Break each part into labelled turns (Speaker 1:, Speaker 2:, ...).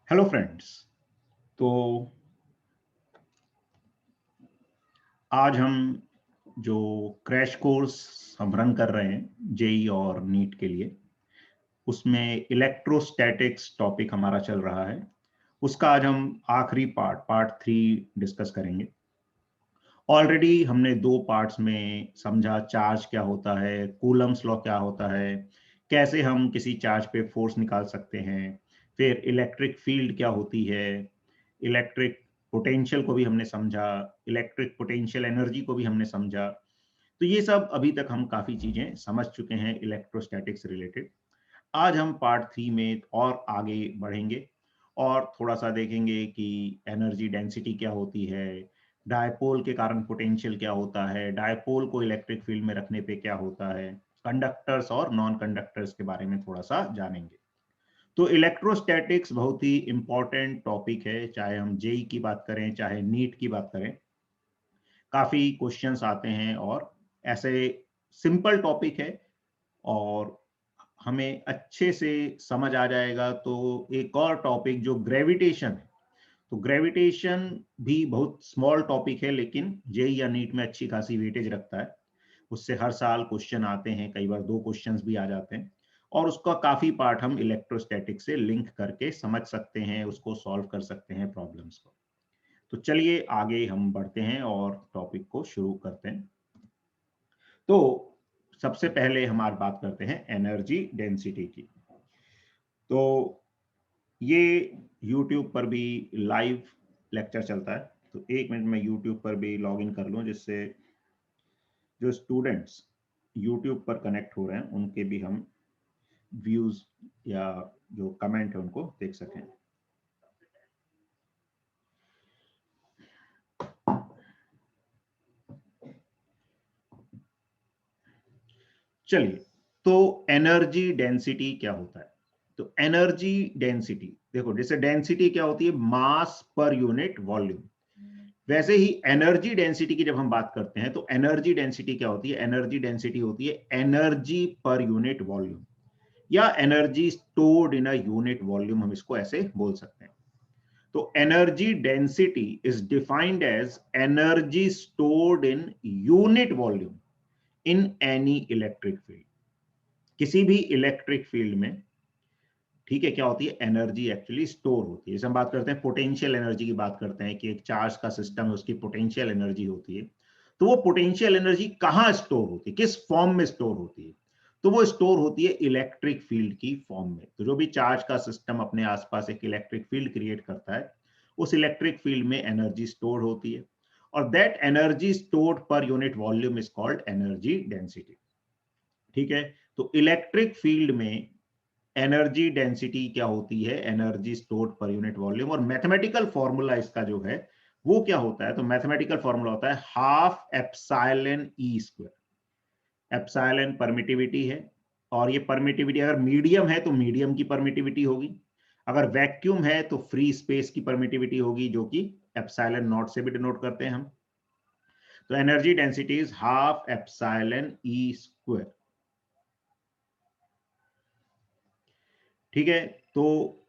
Speaker 1: Hello friends. तो आज हम जो क्रैश कोर्स हम रन कर रहे हैं जेई और नीट के लिए, उसमें इलेक्ट्रोस्टैटिक्स टॉपिक हमारा चल रहा है। उसका आज हम आखिरी पार्ट 3 डिस्कस करेंगे। ऑलरेडी हमने दो पार्ट्स में समझा चार्ज क्या होता है, कूलम्स लॉ क्या होता है, कैसे हम किसी चार्ज पे फोर्स निकाल सकते हैं, फिर इलेक्ट्रिक फील्ड क्या होती है, इलेक्ट्रिक पोटेंशियल को भी हमने समझा, इलेक्ट्रिक पोटेंशियल एनर्जी को भी हमने समझा। तो ये सब अभी तक हम काफ़ी चीज़ें समझ चुके हैं इलेक्ट्रोस्टैटिक्स रिलेटेड। आज हम पार्ट 3 में और आगे बढ़ेंगे और थोड़ा-सा देखेंगे कि एनर्जी डेंसिटी क्या होती है, डायपोल के कारण पोटेंशियल क्या होता है, डायपोल को इलेक्ट्रिक फील्ड में रखने पे क्या होता है, कंडक्टर्स और नॉन कंडक्टर्स के बारे में थोड़ा-सा जानेंगे। तो इलेक्ट्रोस्टैटिक्स बहुत ही इम्पोर्टेंट टॉपिक है, चाहे हम जेईई की बात करें, चाहे नीट की बात करें। काफ़ी क्वेश्चंस आते हैं और ऐसे सिंपल टॉपिक है और हमें अच्छे से समझ आ जाएगा। तो एक और टॉपिक जो ग्रेविटेशन है, तो ग्रेविटेशन भी बहुत स्मॉल टॉपिक है लेकिन जेईई या नीट में अच्छी खासी वेटेज रखता है। उससे हर साल क्वेश्चन आते हैं, कई बार दो क्वेश्चंस भी आ जाते हैं और उसका काफ़ी पार्ट हम इलेक्ट्रोस्टैटिक से लिंक करके समझ सकते हैं, उसको सॉल्व कर सकते हैं प्रॉब्लम्स को। तो चलिए आगे हम बढ़ते हैं और टॉपिक को शुरू करते हैं। तो सबसे पहले हमारी बात करते हैं एनर्जी डेंसिटी की। तो ये यूट्यूब पर भी लाइव लेक्चर चलता है। तो एक मिनट में यूट्यूब पर भी लॉग इन कर लूँ जिससे जो स्टूडेंट्स यूट्यूब पर कनेक्ट हो रहे हैं उनके भी हम व्यूज या जो कमेंट है उनको देख सकें। चलिए, तो एनर्जी डेंसिटी क्या होता है? तो एनर्जी डेंसिटी देखो, जैसे डेंसिटी क्या होती है, मास पर यूनिट वॉल्यूम। वैसे ही एनर्जी डेंसिटी की जब हम बात करते हैं तो एनर्जी डेंसिटी क्या होती है? एनर्जी डेंसिटी होती है एनर्जी पर यूनिट वॉल्यूम या energy stored in a unit volume, हम इसको ऐसे बोल सकते हैं। तो energy density is defined as energy stored in unit volume in any electric field. किसी भी इलेक्ट्रिक फील्ड में, ठीक है, क्या होती है? एनर्जी एक्चुअली स्टोर होती है। जैसे हम बात करते हैं पोटेंशियल एनर्जी की, बात करते हैं कि एक चार्ज का सिस्टम है, उसकी पोटेंशियल एनर्जी होती है। तो वो पोटेंशियल एनर्जी कहाँ स्टोर होती है, किस फॉर्म में स्टोर होती है? तो वो स्टोर होती है इलेक्ट्रिक फील्ड की फॉर्म में। तो जो भी चार्ज का सिस्टम अपने आसपास एक इलेक्ट्रिक फील्ड क्रिएट करता है, उस इलेक्ट्रिक फील्ड में एनर्जी स्टोर होती है और दैट एनर्जी स्टोर्ड पर unit volume is called energy density. ठीक है, तो इलेक्ट्रिक फील्ड में एनर्जी डेंसिटी क्या होती है? एनर्जी स्टोर्ड पर यूनिट वॉल्यूम। और मैथमेटिकल फॉर्मूला इसका जो है वो क्या होता है? तो मैथमेटिकल फॉर्मूला होता है half epsilon E square. Epsilon permittivity है और ये परमिटिविटी अगर मीडियम है तो मीडियम की परमिटिविटी होगी, अगर वैक्यूम है तो फ्री स्पेस की परमिटिविटी होगी, जो कि एप्सिलॉन नॉट से भी डिनोट करते हैं हम। तो energy density is half epsilon E square. ठीक है, तो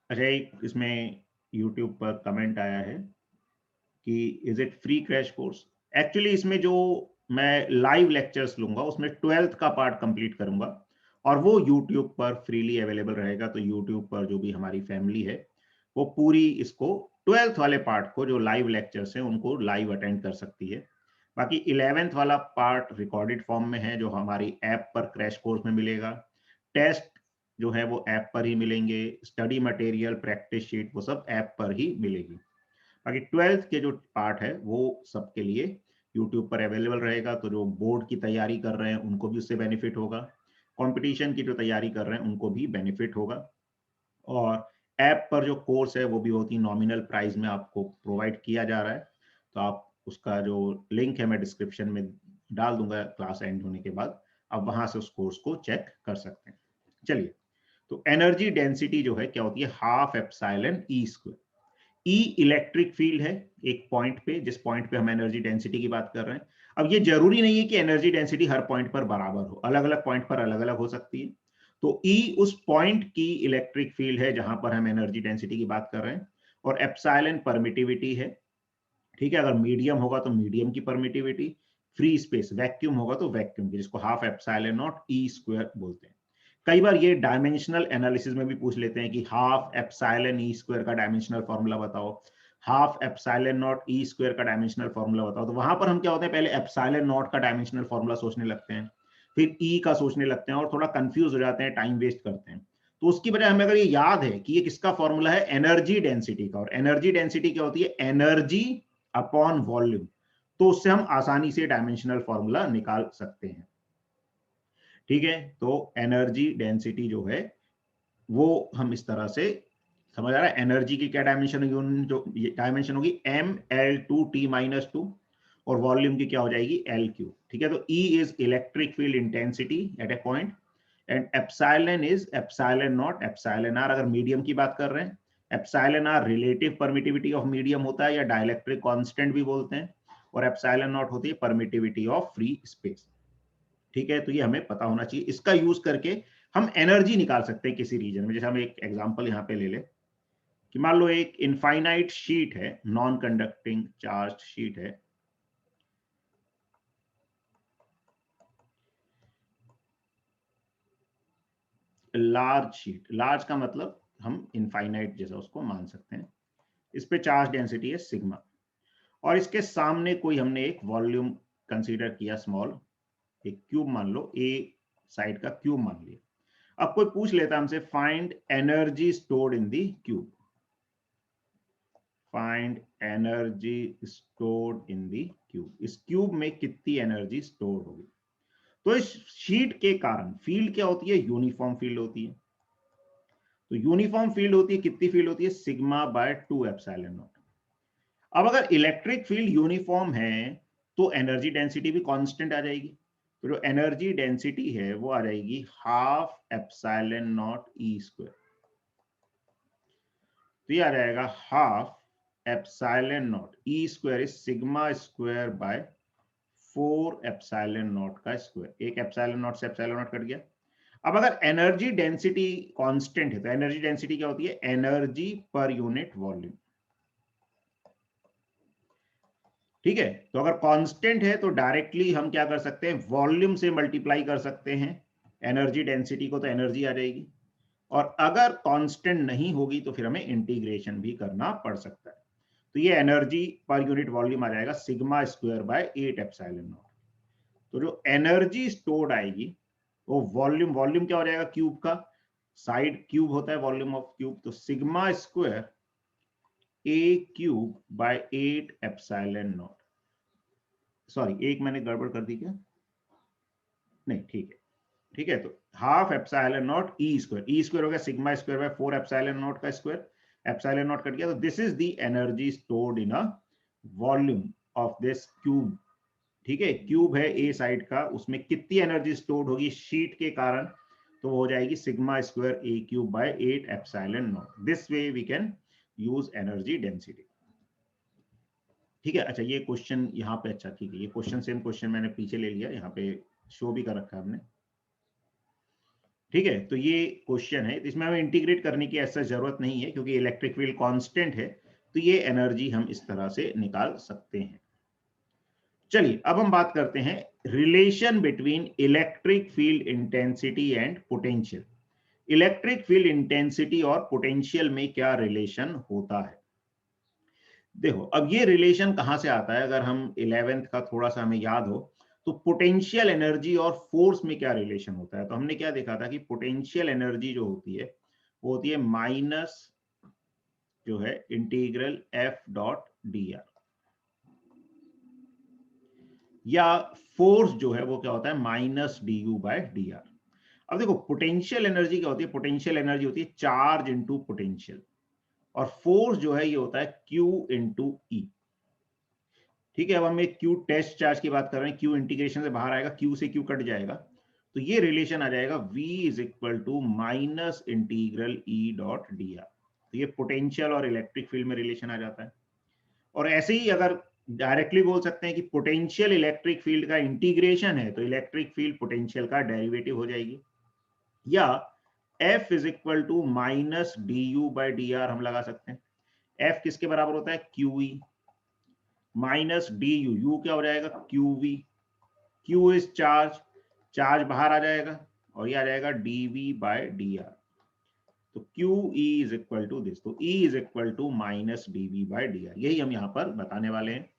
Speaker 1: अच्छा, एक इसमें यूट्यूब पर कमेंट आया है कि is it free crash course? Actually इसमें जो मैं लाइव लेक्चर्स लूंगा उसमें 12th का पार्ट कंप्लीट करूंगा और वो यूट्यूब पर फ्रीली अवेलेबल रहेगा। तो यूट्यूब पर जो भी हमारी फैमिली है वो पूरी इसको 12th वाले पार्ट को, जो लाइव लेक्चर्स हैं, उनको लाइव अटेंड कर सकती है। बाकी 11th वाला पार्ट रिकॉर्डेड फॉर्म में है जो हमारी ऐप पर क्रैश कोर्स में मिलेगा। टेस्ट जो है वो ऐप पर ही मिलेंगे, स्टडी मटेरियल, प्रैक्टिस शीट, वो सब ऐप पर ही मिलेगी। बाकी 12th के जो पार्ट है वो सबके लिए यूट्यूब पर अवेलेबल रहेगा। तो जो बोर्ड की तैयारी कर रहे हैं उनको भी उससे बेनिफिट होगा, कंपटीशन की जो तैयारी कर रहे हैं उनको भी बेनिफिट होगा। और ऐप पर जो कोर्स है वो भी बहुत ही नॉमिनल प्राइस में आपको प्रोवाइड किया जा रहा है। तो आप उसका जो लिंक है मैं डिस्क्रिप्शन में डाल दूंगा क्लास एंड होने के बाद, आप वहां से उस कोर्स को चेक कर सकते हैं। चलिए, तो एनर्जी डेंसिटी जो है क्या होती है? Half epsilon E square. ई इलेक्ट्रिक फील्ड है एक पॉइंट पे, जिस पॉइंट पे हम एनर्जी डेंसिटी की बात कर रहे हैं। अब ये जरूरी नहीं है कि एनर्जी डेंसिटी हर पॉइंट पर बराबर हो, अलग अलग पॉइंट पर अलग अलग हो सकती है। तो ई उस पॉइंट की इलेक्ट्रिक फील्ड है जहां पर हम एनर्जी डेंसिटी की बात कर रहे हैं, और एप्सिलॉन परमिटिविटी है। ठीक है, अगर मीडियम होगा तो मीडियम की परमिटिविटी, फ्री स्पेस वैक्यूम होगा तो वैक्यूम की, जिसको half epsilon naught E square बोलते हैं। कई बार ये डायमेंशनल एनालिसिस में भी पूछ लेते हैं कि हाफ एप्सिलॉन ई स्क्वायर का डायमेंशनल फॉर्मूला बताओ, half epsilon naught E square का डायमेंशनल फॉर्मूला बताओ। तो वहां पर हम क्या होते हैं, पहले एप्सिलॉन नॉट का डायमेंशनल फॉर्मूला सोचने लगते हैं, फिर ई का सोचने लगते हैं और थोड़ा कंफ्यूज हो जाते हैं, टाइम वेस्ट करते हैं। तो उसकी बजाय हमें अगर ये याद है कि ये किसका फॉर्मूला है, एनर्जी डेंसिटी का, और एनर्जी डेंसिटी क्या होती है, एनर्जी अपॉन वॉल्यूम, तो उससे हम आसानी से डायमेंशनल फॉर्मूला निकाल सकते हैं। ठीक है, तो एनर्जी डेंसिटी जो है वो हम इस तरह से समझ आ रहा है। एनर्जी की क्या डायमेंशन होगी, जो डायमेंशन होगी mL2T-2, और वॉल्यूम की क्या हो जाएगी, L3। ठीक है, तो E is electric field intensity at a point, and epsilon is epsilon naught epsilon R, अगर मीडियम की बात कर रहे हैं। Epsilon R relative permittivity of medium होता है, या डाइलेक्ट्रिक कांस्टेंट भी बोलते हैं, और एप्सिलॉन नॉट होती है परमिटिविटी ऑफ फ्री स्पेस। ठीक है, तो ये हमें पता होना चाहिए। इसका यूज करके हम एनर्जी निकाल सकते हैं किसी रीजन में। जैसे हम एक एग्जांपल यहाँ पे ले ले कि मान लो एक इनफाइनाइट शीट है, नॉन कंडक्टिंग चार्ज शीट है, लार्ज शीट, लार्ज का मतलब हम इनफाइनाइट जैसा उसको मान सकते हैं। इस पे चार्ज डेंसिटी है सिग्मा, और इसके सामने कोई हमने एक वॉल्यूम कंसीडर किया स्मॉल, एक क्यूब मान लो, ए साइड का क्यूब मान लिया। अब कोई पूछ लेता हमसे find energy stored in the cube, find energy stored in the cube, इस क्यूब में कितनी एनर्जी स्टोर होगी। तो इस शीट के कारण फील्ड क्या होती है, यूनिफॉर्म फील्ड होती है। तो यूनिफॉर्म फील्ड होती है, कितनी फील्ड होती है, सिग्मा बाय 2 एप्सिलॉन नॉट। अब अगर इलेक्ट्रिक फील्ड यूनिफॉर्म है तो एनर्जी डेंसिटी भी कांस्टेंट आ जाएगी। तो जो एनर्जी डेंसिटी है वो आ जाएगी half epsilon naught E square. तो ये आ जाएगा half epsilon naught E square is sigma square bye 4 epsilon not का स्क्वायर। एक एप्सिलॉन नॉट से एप्सिलॉन नॉट कट गया। अब अगर एनर्जी डेंसिटी कांस्टेंट है तो एनर्जी डेंसिटी क्या होती है, एनर्जी पर यूनिट वॉल्यूम। ठीक है, तो अगर कांस्टेंट है तो डायरेक्टली हम क्या कर सकते हैं, वॉल्यूम से मल्टीप्लाई कर सकते हैं एनर्जी डेंसिटी को, तो एनर्जी आ जाएगी। और अगर कांस्टेंट नहीं होगी तो फिर हमें इंटीग्रेशन भी करना पड़ सकता है। तो ये एनर्जी पर यूनिट वॉल्यूम आ जाएगा sigma square bye 8 epsilon naught. तो जो एनर्जी स्टोर्ड आएगी वो वॉल्यूम, वॉल्यूम क्या हो जाएगा क्यूब का, साइड क्यूब होता है वॉल्यूम ऑफ क्यूब, तो sigma square A cube by 8 epsilon not. Sorry, एक मैंने गड़बड़ कर दी क्या, नहीं ठीक है। ठीक है, तो half epsilon naught E square, E square हो गया sigma square bye 4 epsilon not का स्क्वायर, एप्सिलॉन नॉट कट गया, तो this is the energy stored in a volume of this cube. ठीक है, क्यूब है ए साइड का, उसमें कितनी एनर्जी स्टोर्ड होगी शीट के कारण, तो हो जाएगी sigma square A cube by 8 epsilon naught. This way we can use energy density. ठीक है, अच्छा ये क्वेश्चन यहाँ पे, अच्छा ठीक है, ये क्वेश्चन सेम क्वेश्चन मैंने पीछे ले लिया, यहाँ पे शो भी कर रखा है हमने। ठीक है, तो ये क्वेश्चन है, इसमें हमें इंटीग्रेट करने की ऐसा जरूरत नहीं है क्योंकि इलेक्ट्रिक फील्ड कांस्टेंट है, तो ये एनर्जी हम इस तरह से निकाल सकते हैं। चलिए अब हम बात करते हैं relation between electric field intensity and potential. Electric field intensity और पोटेंशियल में क्या रिलेशन होता है। देखो अब ये रिलेशन कहां से आता है, अगर हम 11th का थोड़ा सा हमें याद हो तो पोटेंशियल एनर्जी और फोर्स में क्या रिलेशन होता है। तो हमने क्या देखा था कि पोटेंशियल एनर्जी जो होती है वो होती है माइनस जो है integral F dot D R, या फोर्स जो है वो क्या होता है minus D U by D R. अब देखो पोटेंशियल एनर्जी क्या होती है, पोटेंशियल एनर्जी होती है चार्ज इंटू पोटेंशियल, और फोर्स जो है ये होता है Q इंटू ई। ठीक है, अब हम एक Q टेस्ट चार्ज की बात कर रहे हैं, Q इंटीग्रेशन से बाहर आएगा, Q से Q कट जाएगा, तो ये रिलेशन आ जाएगा V is equal to minus integral E dot D R. तो ये पोटेंशियल और इलेक्ट्रिक फील्ड में रिलेशन आ जाता है। और ऐसे ही अगर डायरेक्टली बोल सकते हैं कि पोटेंशियल इलेक्ट्रिक फील्ड का इंटीग्रेशन है तो इलेक्ट्रिक फील्ड पोटेंशियल का डेरिवेटिव हो जाएगी, या F is equal to minus D U by D R हम लगा सकते हैं। F किसके बराबर होता है? QE minus D U, U क्या हो जाएगा? QV, Q is charge, charge बाहर आ जाएगा और ये आ जाएगा dV बाय dr। तो QE is equal to this, तो E is equal to minus dV by dr। यही हम यहाँ पर बताने वाले हैं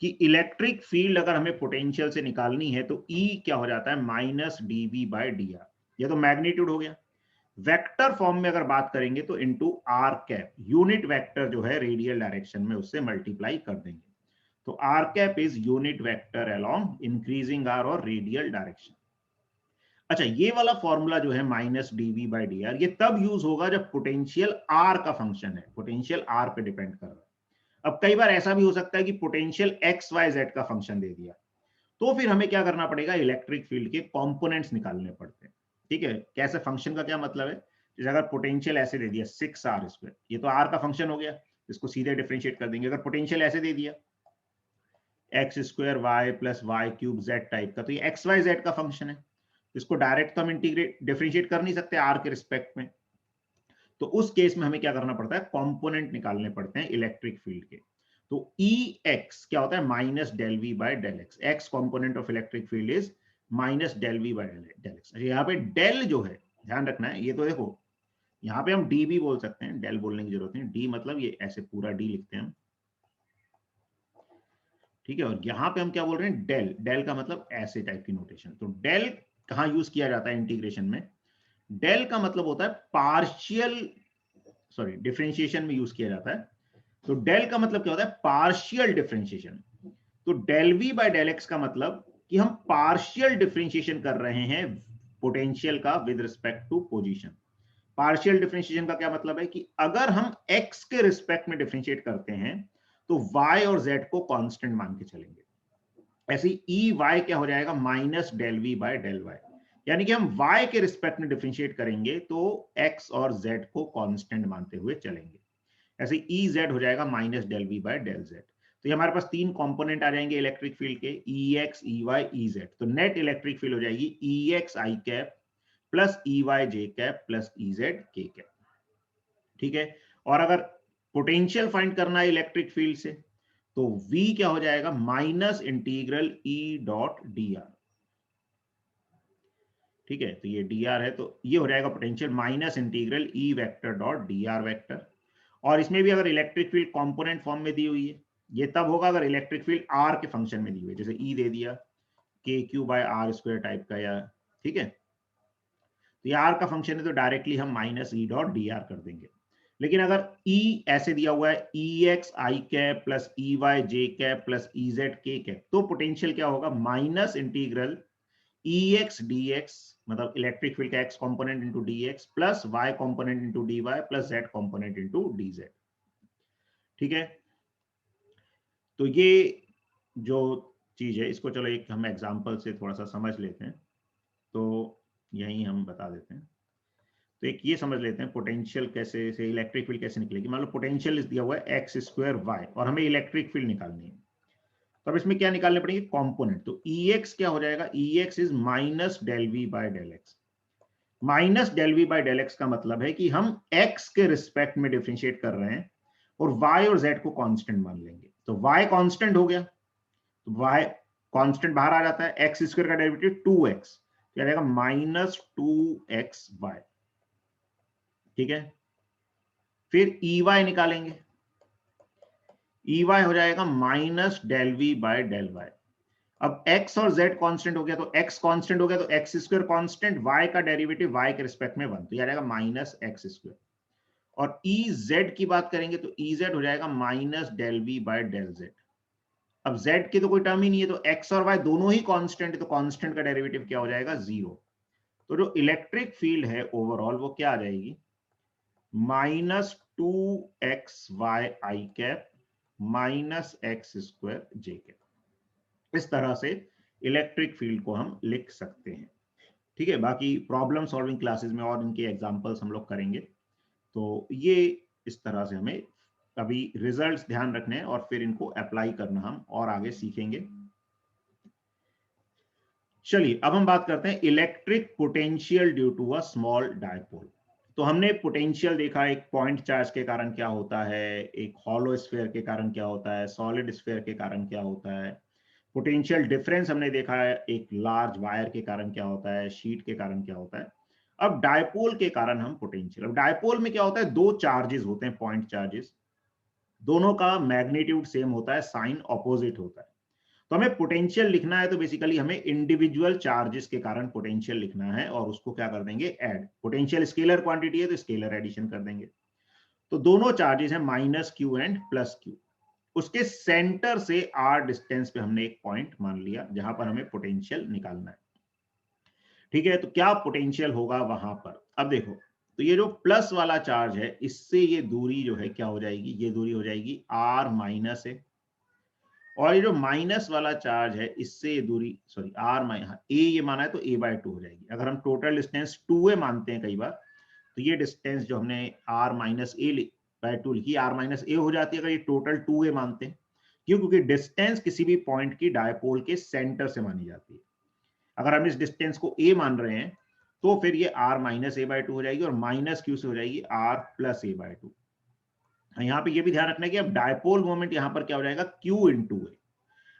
Speaker 1: कि इलेक्ट्रिक फील्ड अगर हमें पोटेंशियल से निकालनी है तो E क्या हो जाता है? Minus dV by dr। ये तो मैग्नीट्यूड हो गया। वेक्टर फॉर्म में अगर बात करेंगे तो into R cap, unit vector जो है रेडियल डायरेक्शन में उससे मल्टीप्लाई कर देंगे। तो R cap is unit vector along increasing R और रेडियल डायरेक्शन। अच्छा, ये वाला फॉर्मूला जो है minus dV by D R, ये तब यूज होगा जब पोटेंशियल आर का फंक्शन है, पोटेंशियल आर पे डिपेंड कर रहा है। अब कई बार ऐसा भी हो सकता है कि पोटेंशियल एक्स वाई जेड का फंक्शन दे दिया, तो फिर हमें क्या करना पड़ेगा? इलेक्ट्रिक फील्ड के कंपोनेंट्स निकालने पड़ते हैं। ठीक है, कैसे? फंक्शन का क्या मतलब है? जैसे अगर पोटेंशियल ऐसे दे दिया 6r², ये तो आर का फंक्शन हो गया, इसको सीधे डिफरेंशिएट कर देंगे। अगर पोटेंशियल ऐसे दे दिया x² y plus y³ z type का, तो ये एक्स वाई जेड का फंक्शन है, इसको डायरेक्ट तो हम इंटीग्रेट डिफरेंशिएट कर नहीं सकते आर के रिस्पेक्ट में। तो उस केस में हमें क्या करना पड़ता है? कंपोनेंट निकालने पड़ते हैं इलेक्ट्रिक फील्ड के। तो Ex क्या होता है? Minus del V by del X. X component of electric field is minus del V by del X. यहाँ पे डेल जो है, ध्यान रखना है, ये तो देखो यहाँ पे हम डी भी बोल सकते हैं, डेल बोलने की जरूरत नहीं। डी मतलब ये ऐसे पूरा डी लिखते हैं हम, ठीक है। और यहाँ पे हम क्या बोल रहे हैं? डेल। डेल का मतलब ऐसे टाइप की नोटेशन। तो डेल कहाँ यूज किया जाता है इंटीग्रेशन में? डेल का मतलब होता है पार्शियल, सॉरी डिफरेंशिएशन में यूज किया जाता है। तो डेल का मतलब क्या होता है? Partial differentiation. तो del V by del X का मतलब कि हम पार्शियल डिफरेंशिएशन कर रहे हैं पोटेंशियल का with respect to position. Partial differentiation का क्या मतलब है? कि अगर हम एक्स के रिस्पेक्ट में डिफरेंशिएट करते हैं तो वाई और जेड को कांस्टेंट मान के चलेंगे। ऐसे ई वाई क्या हो जाएगा? Minus del V by del Y. यानी कि हम y के रिस्पेक्ट में डिफरेंशिएट करेंगे तो x और z को कांस्टेंट मानते हुए चलेंगे। ऐसे ई जेड हो जाएगा minus del V by del Z. तो ये हमारे पास तीन कंपोनेंट आ जाएंगे इलेक्ट्रिक फील्ड के, E X, E Y, E Z. तो नेट इलेक्ट्रिक फील्ड हो जाएगी E X I cap plus E Y J cap plus E Z के कैप। ठीक है। और अगर पोटेंशियल फाइंड करना है इलेक्ट्रिक फील्ड से तो v क्या हो जाएगा? Minus integral E dot D are. ठीक है, तो ये dr है, तो ये हो जाएगा potential minus integral E vector dot dr vector. और इसमें भी अगर इलेक्ट्रिक फील्ड कंपोनेंट फॉर्म में दी हुई है, ये तब होगा अगर इलेक्ट्रिक फील्ड r के फंक्शन में दी हुई है, जैसे E दे दिया kq बाय r² टाइप का, या ठीक है, तो ये r का फंक्शन है तो डायरेक्टली हम माइनस ई डॉट dr कर देंगे। लेकिन अगर E ऐसे दिया हुआ है E X I cap plus E Y J cap plus E Z के कैप, तो पोटेंशियल क्या होगा? Minus integral E X D X, मतलब इलेक्ट्रिक फील्ड का X component into D X plus Y component into D Y plus Z component into D Z. ठीक है, तो ये जो चीज है इसको चलो एक हम एग्जांपल से थोड़ा सा समझ लेते हैं, तो यही हम बता देते हैं। तो एक ये समझ लेते हैं पोटेंशियल कैसे से इलेक्ट्रिक फील्ड कैसे निकलेगी। मान लो पोटेंशियल दिया हुआ है x² y और हमें इलेक्ट्रिक फील्ड निकालनी है, तो अब इसमें क्या निकालने पड़ेंगे? कंपोनेंट। तो Ex क्या हो जाएगा? Ex is minus del V by del X. Minus del V by del X का मतलब है कि हम x के रिस्पेक्ट में डिफरेंशिएट कर रहे हैं और y और z को कांस्टेंट मान लेंगे। तो y कांस्टेंट हो गया, तो y कांस्टेंट बाहर आ जाता है, x² का डेरिवेटिव 2x, क्या रहेगा? Minus 2xy। ठीक है, फिर Ey निकालेंगे, Ey हो जाएगा minus del V by del Y. अब x और z कांस्टेंट हो गया, तो x कांस्टेंट हो गया तो x² कांस्टेंट, y का डेरिवेटिव y के रिस्पेक्ट में 1, तो यह रहेगा माइनस x²। और Ez की बात करेंगे तो Ez हो जाएगा minus del V by del z। अब z की तो कोई टर्म ही नहीं है, तो x और y दोनों ही कांस्टेंट है, तो कांस्टेंट का डेरिवेटिव क्या हो जाएगा? 0। तो जो इलेक्ट्रिक फील्ड है ओवरऑल वो क्या आ जाएगी? Minus 2xy I cap minus x² j cap. इस तरह से इलेक्ट्रिक फील्ड को हम लिख सकते हैं। ठीक है, बाकी प्रॉब्लम सॉल्विंग क्लासेस में और इनके एग्जांपल्स हम लोग करेंगे। तो ये इस तरह से हमें अभी रिजल्ट्स ध्यान रखने हैं और फिर इनको अप्लाई करना हम और आगे सीखेंगे। चलिए अब हम बात करते हैं electric potential due to a small dipole. तो हमने पोटेंशियल देखा एक पॉइंट चार्ज के कारण क्या होता है, एक हॉलो स्फीयर के कारण क्या होता है, सॉलिड स्फीयर के कारण क्या होता है। पोटेंशियल डिफरेंस हमने देखा है एक लार्ज वायर के कारण क्या होता है, शीट के कारण क्या होता है। अब डायपोल के कारण हम पोटेंशियल, अब डायपोल में क्या होता है, दो चार्जेस होते हैं, पॉइंट चार्जेस, दोनों का मैग्नीट्यूड सेम होता है, साइन ऑपोजिट होता है। तो हमें पोटेंशियल लिखना है तो बेसिकली हमें इंडिविजुअल चार्जेस के कारण पोटेंशियल लिखना है और उसको क्या कर देंगे, ऐड। पोटेंशियल स्केलर क्वांटिटी है तो स्केलर एडिशन कर देंगे। तो दोनों चार्जेस हैं minus Q and plus Q. उसके सेंटर से आर डिस्टेंस पे हमने एक पॉइंट मान लिया जहां पर हमें पोटेंशियल निकालना है। ठीक है, तो क्या पोटेंशियल होगा वहां पर, अब देखो, तो ये जो प्लस वाला चार्ज है इससे ये दूरी जो है क्या हो जाएगी, ये दूरी हो जाएगी आर माइनस है। और ये जो माइनस वाला चार्ज है इससे ये दूरी, सॉरी आर माइनस ए ये माना है तो ए बाय 2 हो जाएगी। अगर हम टोटल डिस्टेंस 2a मानते हैं कई बार, तो ये डिस्टेंस जो हमने आर माइनस ए बाय 2 लिखी, आर माइनस ए हो जाती है अगर ये टोटल 2a मानते हैं। क्यों? क्योंकि डिस्टेंस किसी भी पॉइंट की डायपोल के सेंटर से मानी जाती है। अगर हम इस डिस्टेंस को a मान रहे हैं तो फिर ये r माइनस ए बाय 2 हो जाएगी और माइनस क्यू से हो जाएगी r प्लस ए बाय 2। यहाँ पे ये भी ध्यान रखना है कि अब डायपोल मोमेंट यहाँ पर क्या हो जाएगा, q इंटू ए।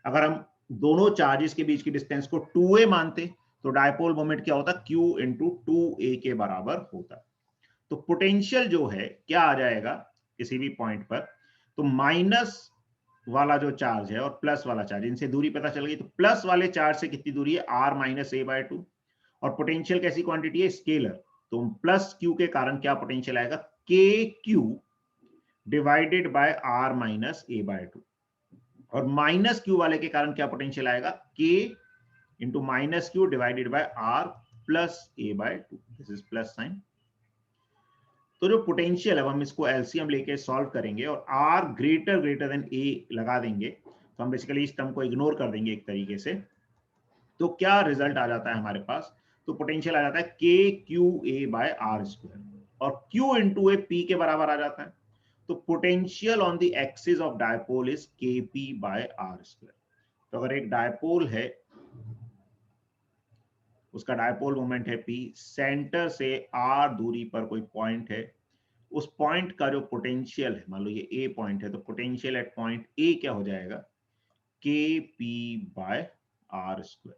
Speaker 1: अगर हम दोनों चार्जेस के बीच की डिस्टेंस को 2a मानते तो डायपोल मोमेंट क्या होता, q इंटू 2a के बराबर होता। तो पोटेंशियल जो है क्या आ जाएगा किसी भी पॉइंट पर, तो माइनस वाला जो चार्ज है और प्लस वाला चार्ज, इनसे दूरी पता चल गई। तो प्लस वाले चार्ज से कितनी दूरी है, r माइनस ए बाय 2। और पोटेंशियल कैसी क्वांटिटी है, स्केलर। तो प्लस क्यू के कारण क्या पोटेंशियल आएगा, K Q divided by R minus A by 2। और माइनस क्यू वाले के कारण क्या पोटेंशियल आएगा, K into minus Q divided by R plus A by 2। This is plus sign. तो जो पोटेंशियल है हम इसको एलसीएम लेके सॉल्व करेंगे और r ग्रेटर देन a लगा देंगे, तो हम बेसिकली इस टर्म को इग्नोर कर देंगे एक तरीके से। तो क्या रिजल्ट आ जाता है हमारे पास, तो पोटेंशियल आ जाता है K Q A by R square और q इंटू ए पी के बराबर आ जाता है। तो potential on the axis of dipole is K P by R square. तो अगर एक डायपोल है, उसका डायपोल मोमेंट है p, सेंटर से r दूरी पर कोई पॉइंट है, उस पॉइंट का जो पोटेंशियल है, मान लो ये ए पॉइंट है, तो पोटेंशियल एट पॉइंट ए क्या हो जाएगा, K P by R square.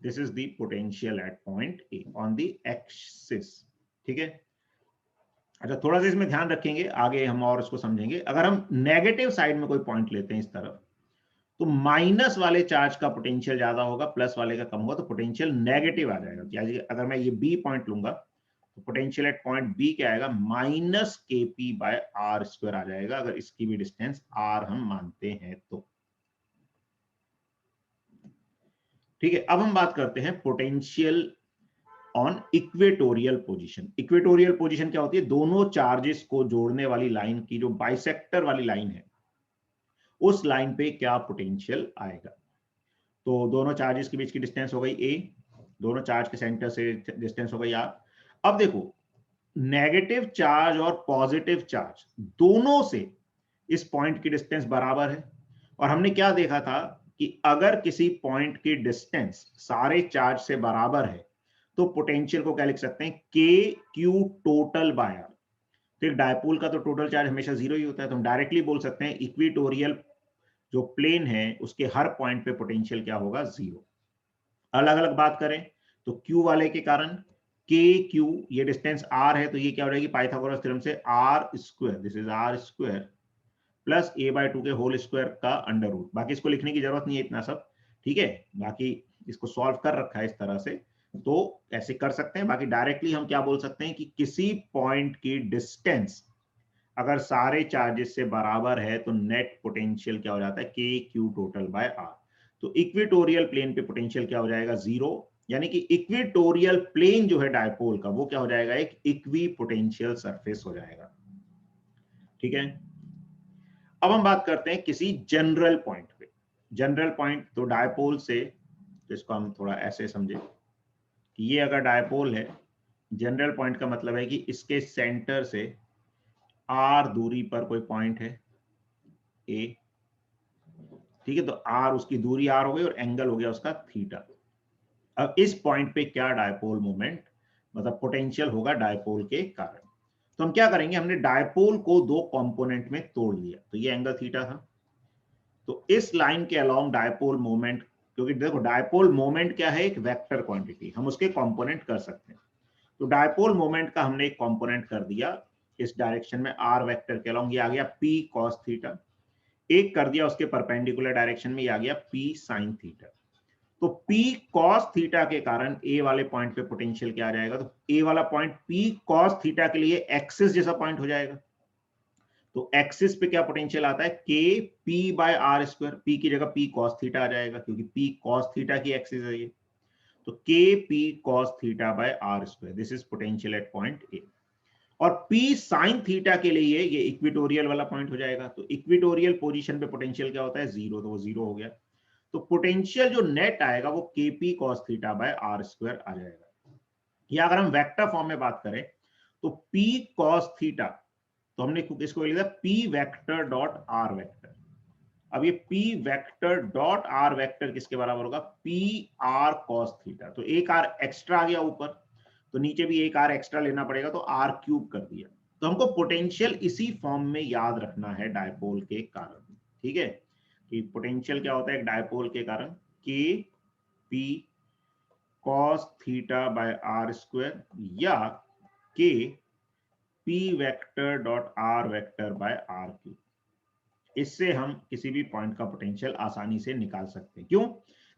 Speaker 1: This is the potential at point A on the axis. ठीक है, अच्छा थोड़ा सा इसमें ध्यान रखेंगे, आगे हम और इसको समझेंगे। अगर हम नेगेटिव साइड में कोई पॉइंट लेते हैं इस तरफ, तो माइनस वाले चार्ज का पोटेंशियल ज्यादा होगा, प्लस वाले का कम होगा, तो पोटेंशियल नेगेटिव आ जाएगा। अगर मैं ये बी पॉइंट लूंगा तो पोटेंशियल एट पॉइंट बी क्या आएगा, माइनस के पी बाय आर स्क्वायर आ जाएगा, अगर इसकी भी डिस्टेंस आर हम मानते हैं तो। ठीक है, अब हम बात करते हैं potential on equatorial position. Equatorial position क्या होती है, दोनों चार्जेस को जोड़ने वाली लाइन की जो बाइसेक्टर वाली लाइन है, उस लाइन पे क्या पोटेंशियल आएगा। तो दोनों चार्जेस के बीच की डिस्टेंस हो गई a, दोनों चार्ज के सेंटर से डिस्टेंस हो गई r। अब देखो, नेगेटिव चार्ज और पॉजिटिव चार्ज दोनों से इस पॉइंट की डिस्टेंस बराबर है। और हमने क्या देखा था कि अगर किसी पॉइंट की डिस्टेंस सारे चार्ज से बराबर है तो पोटेंशियल को क्या लिख सकते हैं, के क्यू टोटल बाय आर। तो एक डायपोल का तो टोटल चार्ज हमेशा जीरो ही होता है, तो हम डायरेक्टली बोल सकते हैं इक्वेटोरियल जो प्लेन है उसके हर पॉइंट पे पोटेंशियल क्या होगा, जीरो। अलग अलग बात करें तो Q वाले के कारण के क्यू, ये डिस्टेंस r है तो ये क्या हो जाएगी, पाइथागोरस थ्योरम से R square, this is R square plus A by 2 के होल स्क्वायर का अंडर रूट। बाकी इसको लिखने की जरूरत नहीं है इतना सब, ठीक है, बाकी इसको सॉल्व कर रखा है इस तरह से, तो ऐसे कर सकते हैं। बाकी डायरेक्टली हम क्या बोल सकते हैं कि किसी पॉइंट की डिस्टेंस अगर सारे चार्जेस से बराबर है तो नेट पोटेंशियल क्या हो जाता है, K Q total bye are. तो इक्वेटोरियल प्लेन पे पोटेंशियल क्या हो जाएगा, जीरो। यानी कि इक्वेटोरियल प्लेन जो है डायपोल का वो क्या हो जाएगा, एक इक्वी पोटेंशियल सरफेस हो जाएगा। ठीक है, अब हम बात करते हैं किसी जनरल पॉइंट पे। जनरल पॉइंट तो डायपोल से, तो इसको हम थोड़ा ऐसे समझे कि ये अगर डायपोल है, जनरल पॉइंट का मतलब है कि इसके सेंटर से आर दूरी पर कोई पॉइंट है ए। ठीक है, तो आर उसकी दूरी आर हो गई और एंगल हो गया उसका थीटा। अब इस पॉइंट पे क्या डायपोल मोमेंट मतलब पोटेंशियल होगा डायपोल के कारण। तो हम क्या करेंगे, हमने डायपोल को दो कंपोनेंट में तोड़ दिया, तो ये एंगल थीटा था। तो इस लाइन के अलोंग डायपोल मोमेंट, क्योंकि देखो डायपोल मोमेंट क्या है, एक वेक्टर क्वांटिटी, हम उसके कंपोनेंट कर सकते हैं। तो डायपोल मोमेंट का हमने एक कंपोनेंट कर दिया इस डायरेक्शन में आर वेक्टर के अलोंग, ये आ गया पी कॉस थीटा। एक कर दिया उसके परपेंडिकुलर डायरेक्शन में, ये आ गया पी साइन थीटा। तो P cos थीटा के कारण A वाले पॉइंट पे पोटेंशियल क्या आ जाएगा, तो A वाला पॉइंट P cos थीटा के लिए एक्सिस जैसा पॉइंट हो जाएगा। तो एक्सिस पे क्या पोटेंशियल आता है, K P by R square, P की जगह P cos थीटा आ जाएगा क्योंकि P cos थीटा की एक्सिस है ये। तो K P cos theta by R square, this is potential at point A। और P sin थीटा के लिए ये इक्वेटोरियल वाला पॉइंट हो जाएगा। तो इक्वेटोरियल पोजीशन पे पोटेंशियल क्या होता है, जीरो, तो वो जीरो हो गया। तो पोटेंशियल जो नेट आएगा वो Kp cos theta by R square आ जाएगा। या अगर हम वेक्टर फॉर्म में बात करें तो P cos थीटा, तो हमने इसको लिखा P vector dot R vector. अब ये P vector dot R vector किसके बराबर होगा, P r cos थीटा। तो एक r एक्स्ट्रा आ गया ऊपर, तो नीचे भी एक r एक्स्ट्रा लेना पड़ेगा, तो r क्यूब कर दिया। तो हमको पोटेंशियल इसी फॉर्म में याद रखना है डायपोल के कारण, ठीक है। कि पोटेंशियल क्या होता है एक डायपोल के कारण, K P cos theta by R square या K P vector dot R vector by R cube. इससे हम किसी भी पॉइंट का पोटेंशियल आसानी से निकाल सकते हैं। क्यों,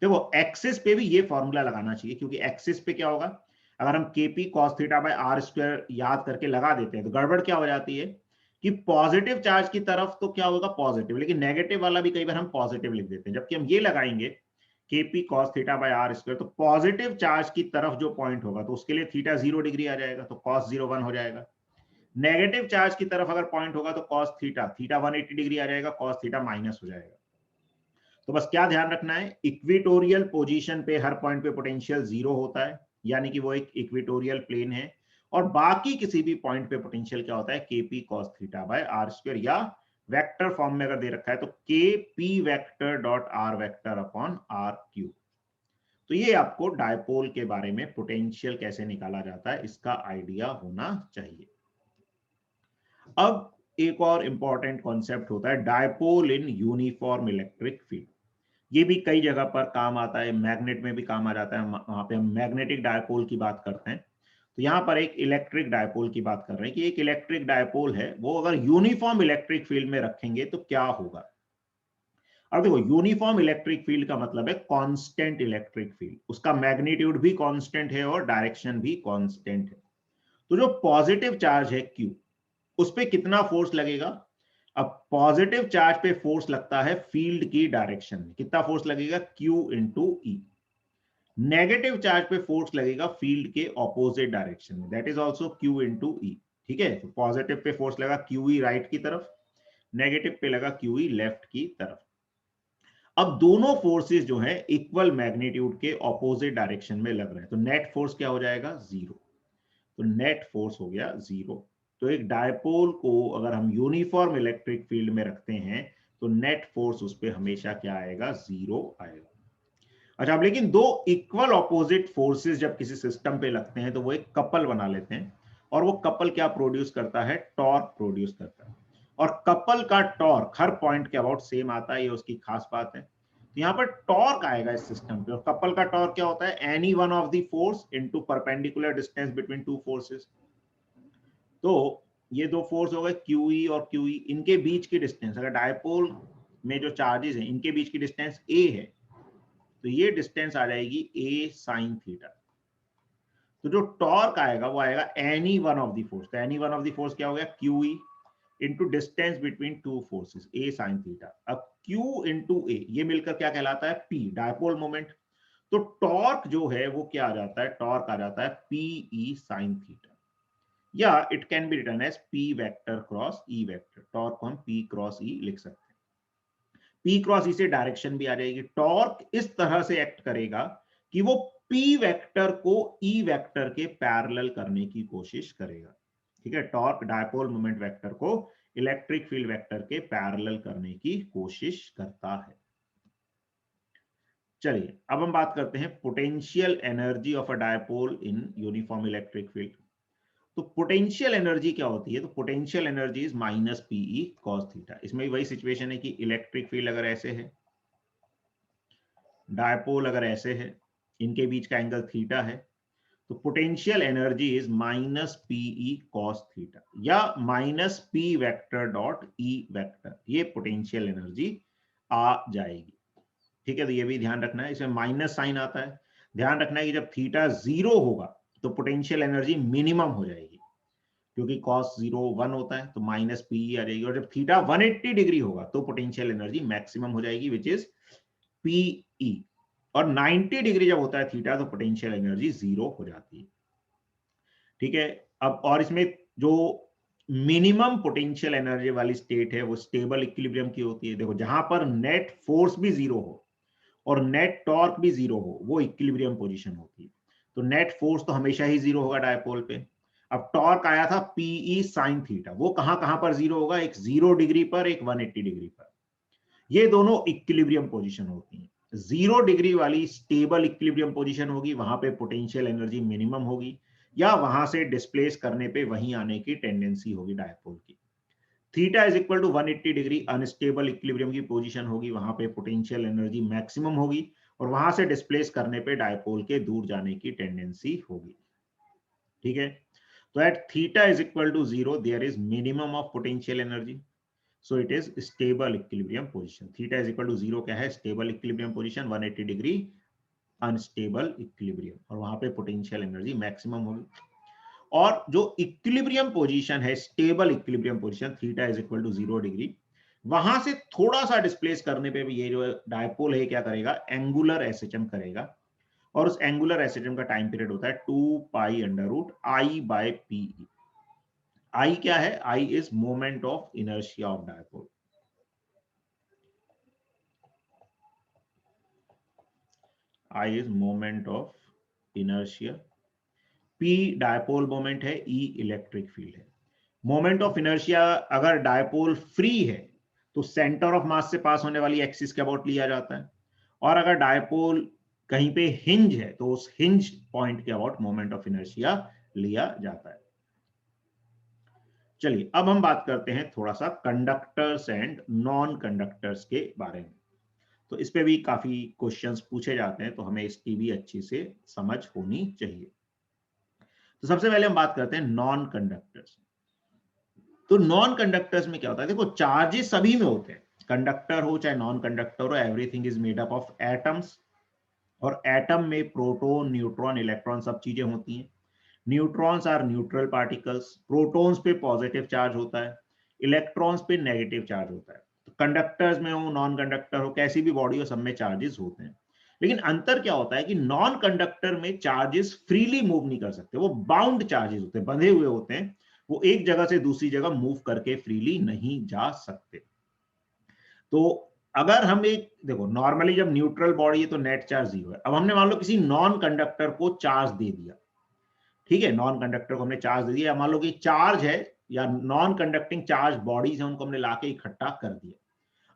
Speaker 1: देखो एक्सिस पे भी ये फॉर्मूला लगाना चाहिए, क्योंकि एक्सिस पे क्या होगा, अगर हम K P cos theta by R square याद करके लगा देते हैं तो गड़बड़ क्या हो जाती है कि पॉजिटिव चार्ज की तरफ तो क्या होगा पॉजिटिव, लेकिन नेगेटिव वाला भी कई बार हम पॉजिटिव लिख देते हैं। जबकि हम ये लगाएंगे K P cos theta by R square, तो पॉजिटिव चार्ज की तरफ जो पॉइंट होगा तो उसके लिए थीटा 0 डिग्री आ जाएगा, तो कॉस 0 1 हो जाएगा। नेगेटिव चार्ज की तरफ अगर पॉइंट होगा तो कॉस थीटा 180 डिग्री आ जाएगा, कॉस थीटा माइनस हो जाएगा। तो बस क्या ध्यान रखना है, इक्वेटोरियल पोजीशन पे हर पॉइंट पे पोटेंशियल 0 होता है, यानी कि वो एक इक्वेटोरियल प्लेन है। और बाकी किसी भी पॉइंट पे पोटेंशियल क्या होता है, K P cos theta by R square, या वेक्टर फॉर्म में अगर दे रखा है तो K P vector dot R vector upon R cube. तो ये आपको डायपोल के बारे में पोटेंशियल कैसे निकाला जाता है इसका आइडिया होना चाहिए। अब एक और इंपॉर्टेंट कॉन्सेप्ट होता है dipole in uniform electric field. ये भी कई जगह पर काम आता है, मैग्नेट में भी काम आ जाता है, वहां पे हम मैग्नेटिक डायपोल की बात करते हैं। तो यहाँ पर एक इलेक्ट्रिक डायपोल की बात कर रहे हैं कि एक इलेक्ट्रिक डायपोल है, वो अगर यूनिफॉर्म इलेक्ट्रिक फील्ड में रखेंगे तो क्या होगा। अब देखो यूनिफॉर्म इलेक्ट्रिक फील्ड का मतलब है कांस्टेंट इलेक्ट्रिक फील्ड, उसका मैग्नीट्यूड भी कांस्टेंट है और डायरेक्शन भी कांस्टेंट है। तो जो पॉजिटिव चार्ज है Q, उस पे कितना फोर्स लगेगा। अब पॉजिटिव चार्ज पे फोर्स लगता है फील्ड की डायरेक्शन में, कितना फोर्स लगेगा, Q into E. Negative charge पे फोर्स लगेगा फील्ड के ऑपोजिट डायरेक्शन में, that is also Q into E. ठीक है, तो पॉजिटिव पे फोर्स लगा QE राइट की तरफ, नेगेटिव पे लगा QE लेफ्ट की तरफ। अब दोनों फोर्सेस जो है इक्वल मैग्नीट्यूड के ऑपोजिट डायरेक्शन में लग रहे हैं, तो नेट फोर्स क्या हो जाएगा, जीरो। तो नेट फोर्स हो गया जीरो। तो एक डायपोल को अगर हम यूनिफॉर्म इलेक्ट्रिक फील्ड में रखते हैं तो नेट फोर्स उस पर हमेशा क्या आएगा, जीरो आएगा। अच्छा, अब लेकिन दो इक्वल ऑपोजिट फोर्सेस जब किसी सिस्टम पे लगते हैं तो वो एक कपल बना लेते हैं, और वो कपल क्या प्रोड्यूस करता है, टॉर्क प्रोड्यूस करता है। और कपल का टॉर्क हर पॉइंट के अबाउट सेम आता है, ये उसकी खास बात है। तो यहाँ पर टॉर्क आएगा इस सिस्टम पे, और कपल का टॉर्क क्या होता है, any one of the force into perpendicular distance between two forces. तो ये दो फोर्स हो गए QE और QE, इनके बीच की डिस्टेंस, अगर डायपोल में जो चार्जेस हैं इनके बीच की डिस्टेंस A है, तो ये डिस्टेंस आ जाएगी A साइन थीटा। तो जो टॉर्क आएगा वो आएगा any one of the force, तो any one of the force क्या हो गया, QE into distance between two forces A sine theta. अब Q इंटू A ये मिलकर क्या कहलाता है, P, डायपोल मोमेंट। तो टॉर्क जो है वो क्या आ जाता है, टॉर्क आ जाता है PE साइन थीटा, या it can be written as P vector cross E vector. Torque को हम P क्रॉस E लिख सकते हैं। P क्रॉस E से डायरेक्शन भी आ जाएगी। टॉर्क इस तरह से एक्ट करेगा कि वो P वेक्टर को E वेक्टर के पैरेलल करने की कोशिश करेगा। ठीक है, टॉर्क डायपोल मोमेंट वेक्टर को इलेक्ट्रिक फील्ड वेक्टर के पैरेलल करने की कोशिश करता है। चलिए अब हम बात करते हैं potential energy of a dipole in uniform electric field. तो पोटेंशियल एनर्जी क्या होती है? तो potential energy is minus PE cos theta. इसमें भी वही सिचुएशन है कि इलेक्ट्रिक फील्ड अगर ऐसे है, डायपोल अगर ऐसे है, इनके बीच का एंगल थीटा है, तो potential energy is minus PE cos theta या minus P vector dot E vector, ये पोटेंशियल एनर्जी आ जाएगी। ठीक है, तो ये भी ध्यान रखना है, इसमें माइनस साइन आता है। ध्यान रखना है कि जब थीटा 0 होगा तो पोटेंशियल एनर्जी मिनिमम हो जाएगी, क्योंकि cos 0 1 होता है, तो माइनस पी आ जाएगी। और जब थीटा 180 डिग्री होगा तो पोटेंशियल एनर्जी मैक्सिमम हो जाएगी, विच इज पीई। और 90 डिग्री जब होता है थीटा तो पोटेंशियल एनर्जी 0 हो जाती है। ठीक है, अब और इसमें जो मिनिमम पोटेंशियल एनर्जी वाली स्टेट है वो स्टेबल इक्विलिब्रियम की होती है। देखो, जहां पर नेट फोर्स भी 0 हो और नेट टॉर्क भी 0 हो, वो इक्विलिब्रियम पोजीशन होती है। तो नेट फोर्स तो हमेशा ही 0 होगा डायपोल पे। अब टॉर्क आया था पीई साइन थीटा, वो कहां कहां पर 0 होगा? एक 0 डिग्री पर, एक 180 डिग्री पर। ये दोनों इक्विलिब्रियम पोजीशन होती हैं। 0 डिग्री वाली स्टेबल इक्विलिब्रियम पोजीशन होगी, वहां पे पोटेंशियल एनर्जी मिनिमम होगी, या वहां से डिस्प्लेस करने पे वहीं आने की टेंडेंसी होगी डायपोल की। Theta is equal to 180 degree unstable equilibrium की पोजीशन होगी, वहां पे पोटेंशियल एनर्जी मैक्सिमम होगी, और वहां से डिस्प्लेस करने पे डायपोल के दूर जाने की टेंडेंसी होगी। ठीक है, तो at theta is equal to 0 there is minimum of potential energy, so it is stable equilibrium position. Theta is equal to 0 क्या है? stable equilibrium position, 180 degree unstable equilibrium, और वहां पे पोटेंशियल एनर्जी मैक्सिमम होगी। और जो इक्विलिब्रियम पोजीशन है, stable equilibrium position, theta is equal to 0 degree, वहां से थोड़ा सा डिस्प्लेस करने पे भी ये जो डायपोल है क्या करेगा? एंगुलर एसएचएम करेगा, और उस एंगुलर एसएचएम का टाइम पीरियड होता है 2 pi under root I by P E. I क्या है? I is moment of inertia of dipole. I is moment of inertia, P dipole moment है, E इलेक्ट्रिक फील्ड है। मोमेंट ऑफ इनर्शिया अगर dipole free है तो centre of mass से पास होने वाली एक्सिस के अबाउट लिया जाता है, और अगर डायपोल कहीं पे हिंज है तो उस हिंज पॉइंट के अबाउट मोमेंट ऑफ इनर्शिया लिया जाता है। चलिए अब हम बात करते हैं थोड़ा सा कंडक्टर्स एंड नॉन कंडक्टर्स के बारे में। तो इस पे भी काफी क्वेश्चंस पूछे जाते हैं, तो हमें इसकी भी अच्छी से समझ होनी चाहिए। तो सबसे पहले हम बात करते हैं नॉन कंडक्टर्स। तो नॉन कंडक्टर्स में क्या होता है? देखो, चार्जेस सभी में होते हैं, कंडक्टर हो चाहे नॉन कंडक्टर हो, everything is made up of atoms. और एटम में प्रोटॉन, न्यूट्रॉन, इलेक्ट्रॉन सब चीजें होती हैं। Neutrons are neutral particles, protons पे पॉजिटिव चार्ज होता है, इलेक्ट्रॉन्स पे नेगेटिव चार्ज होता है। तो कंडक्टर्स में हो, नॉन कंडक्टर हो, कैसी भी बॉडी हो, सब में चार्जेस होते हैं। लेकिन अंतर क्या होता है कि नॉन कंडक्टर में चार्जेस फ्रीली मूव नहीं कर सकते, वो बाउंड चार्जेस होते हैं, बंधे हुए होते हैं, वो एक जगह से दूसरी जगह मूव करके फ्रीली नहीं जा सकते। तो अगर हम एक देखो, नॉर्मली जब न्यूट्रल बॉडी है तो नेट चार्ज 0 है। अब हमने मान लो किसी नॉन कंडक्टर को चार्ज दे दिया, ठीक है, नॉन कंडक्टर को हमने चार्ज दे दिया, मान लो कि चार्ज है या नॉन कंडक्टिंग चार्ज बॉडीज है, उनको हमने लाके इकट्ठा कर दिया।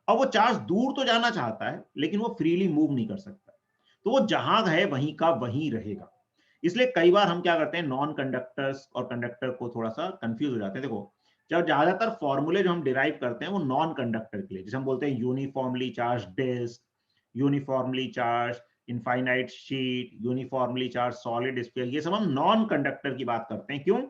Speaker 1: अब वो चार्ज दूर तो जाना चाहता है लेकिन वो फ्रीली मूव नहीं कर सकता, तो वो जहां है वहीं का वहीं रहेगा। इसलिए कई बार हम क्या करते हैं, नॉन कंडक्टर्स और कंडक्टर को थोड़ा सा कंफ्यूज हो जाते हैं। देखो, जब ज्यादातर फॉर्मूले जो हम डिराइव करते हैं वो नॉन कंडक्टर के लिए, जैसे हम बोलते हैं uniformly charge disc, uniformly charge infinite sheet, uniformly charge solid sphere, ये सब हम नॉन कंडक्टर की बात करते हैं। क्यों?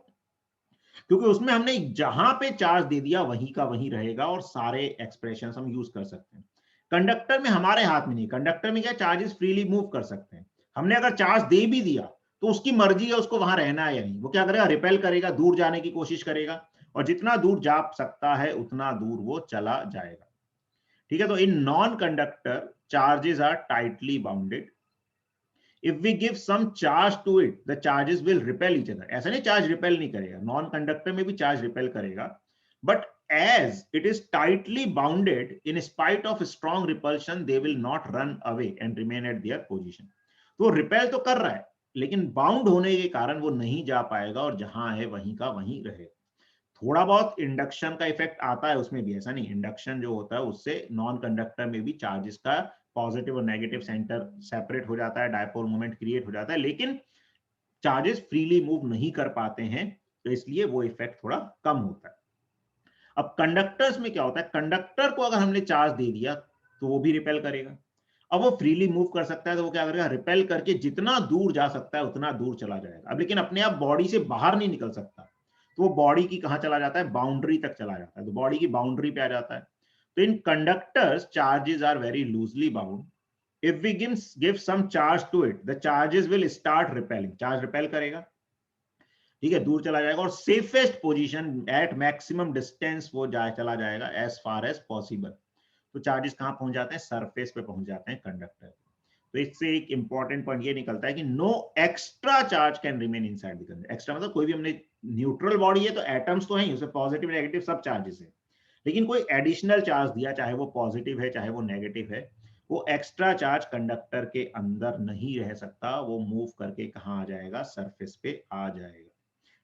Speaker 1: क्योंकि उसमें हमने जहां पे चार्ज दे दिया वहीं का वहीं रहेगा, और सारे एक्सप्रेशन हम यूज कर सकते हैं। कंडक्टर में हमारे हाथ में नहीं, कंडक्टर में क्या, चार्जेस फ्रीली मूव कर सकते हैं। हमने अगर चार्ज दे भी दिया तो उसकी मर्जी है उसको वहां रहना है या नहीं। वो क्या करेगा? रिपेल करेगा, दूर जाने की कोशिश करेगा, और जितना दूर जा सकता है उतना दूर वो चला जाएगा। ठीक है, तो in non conductor charges are tightly bounded. if we give some charge to it, the charges will repel each other. ऐसा नहीं चार्ज रिपेल नहीं करेगा, नॉन कंडक्टर में भी चार्ज रिपेल करेगा, but as it is tightly bounded, in spite of strong repulsion, they will not run away and remain at their position. तो repel तो कर रहा है लेकिन बाउंड होने के कारण वो नहीं जा पाएगा, और जहां है वहीं का वहीं रहेगा। थोड़ा बहुत इंडक्शन का इफेक्ट आता है उसमें भी, ऐसा नहीं, इंडक्शन जो होता है उससे नॉन कंडक्टर में भी चार्जेस का पॉजिटिव और नेगेटिव सेंटर सेपरेट हो जाता है, डायपोल मोमेंट क्रिएट हो जाता है, लेकिन चार्जेस फ्रीली मूव नहीं कर पाते हैं, तो इसलिए वो इफेक्ट थोड़ा कम होता है। अब कंडक्टर्स में क्या होता है, कंडक्टर को अगर हमने चार्ज दे दिया तो वो भी रिपेल करेगा। अब वो फ्रीली मूव कर सकता है तो वो क्या करेगा, रिपेल करके जितना दूर जा सकता है उतना दूर चला जाएगा। अब लेकिन अपने आप बॉडी से बाहर नहीं निकल सकता, तो वो बॉडी की कहां चला जाता है, बाउंड्री तक चला जाता है, तो बॉडी की बाउंड्री पे आ जाता है। तो in conductors charges are very loosely bound. If we give some charge to it, the charges will start repelling, charge repel करेगा, ठीक है, दूर चला जाएगा, और safest position at maximum distance वो चला जाएगा एज फार एज पॉसिबल। तो चार्जेस कहां पहुंच जाते हैं, सरफेस पे पहुंच जाते हैं कंडक्टर। तो इससे एक इंपॉर्टेंट पॉइंट ये निकलता है कि no extra charge can remain inside the conductor. Extra मतलब कोई भी हमने न्यूट्रल बॉडी है तो एटम्स तो हैं, उसमें पॉजिटिव नेगेटिव सब चार्जेस है, लेकिन कोई एडिशनल चार्ज दिया, चाहे वो पॉजिटिव है चाहे वो नेगेटिव है, वो एक्स्ट्रा चार्ज कंडक्टर के अंदर नहीं रह सकता, वो मूव करके कहां आ जाएगा, सरफेस पे आ जाएगा।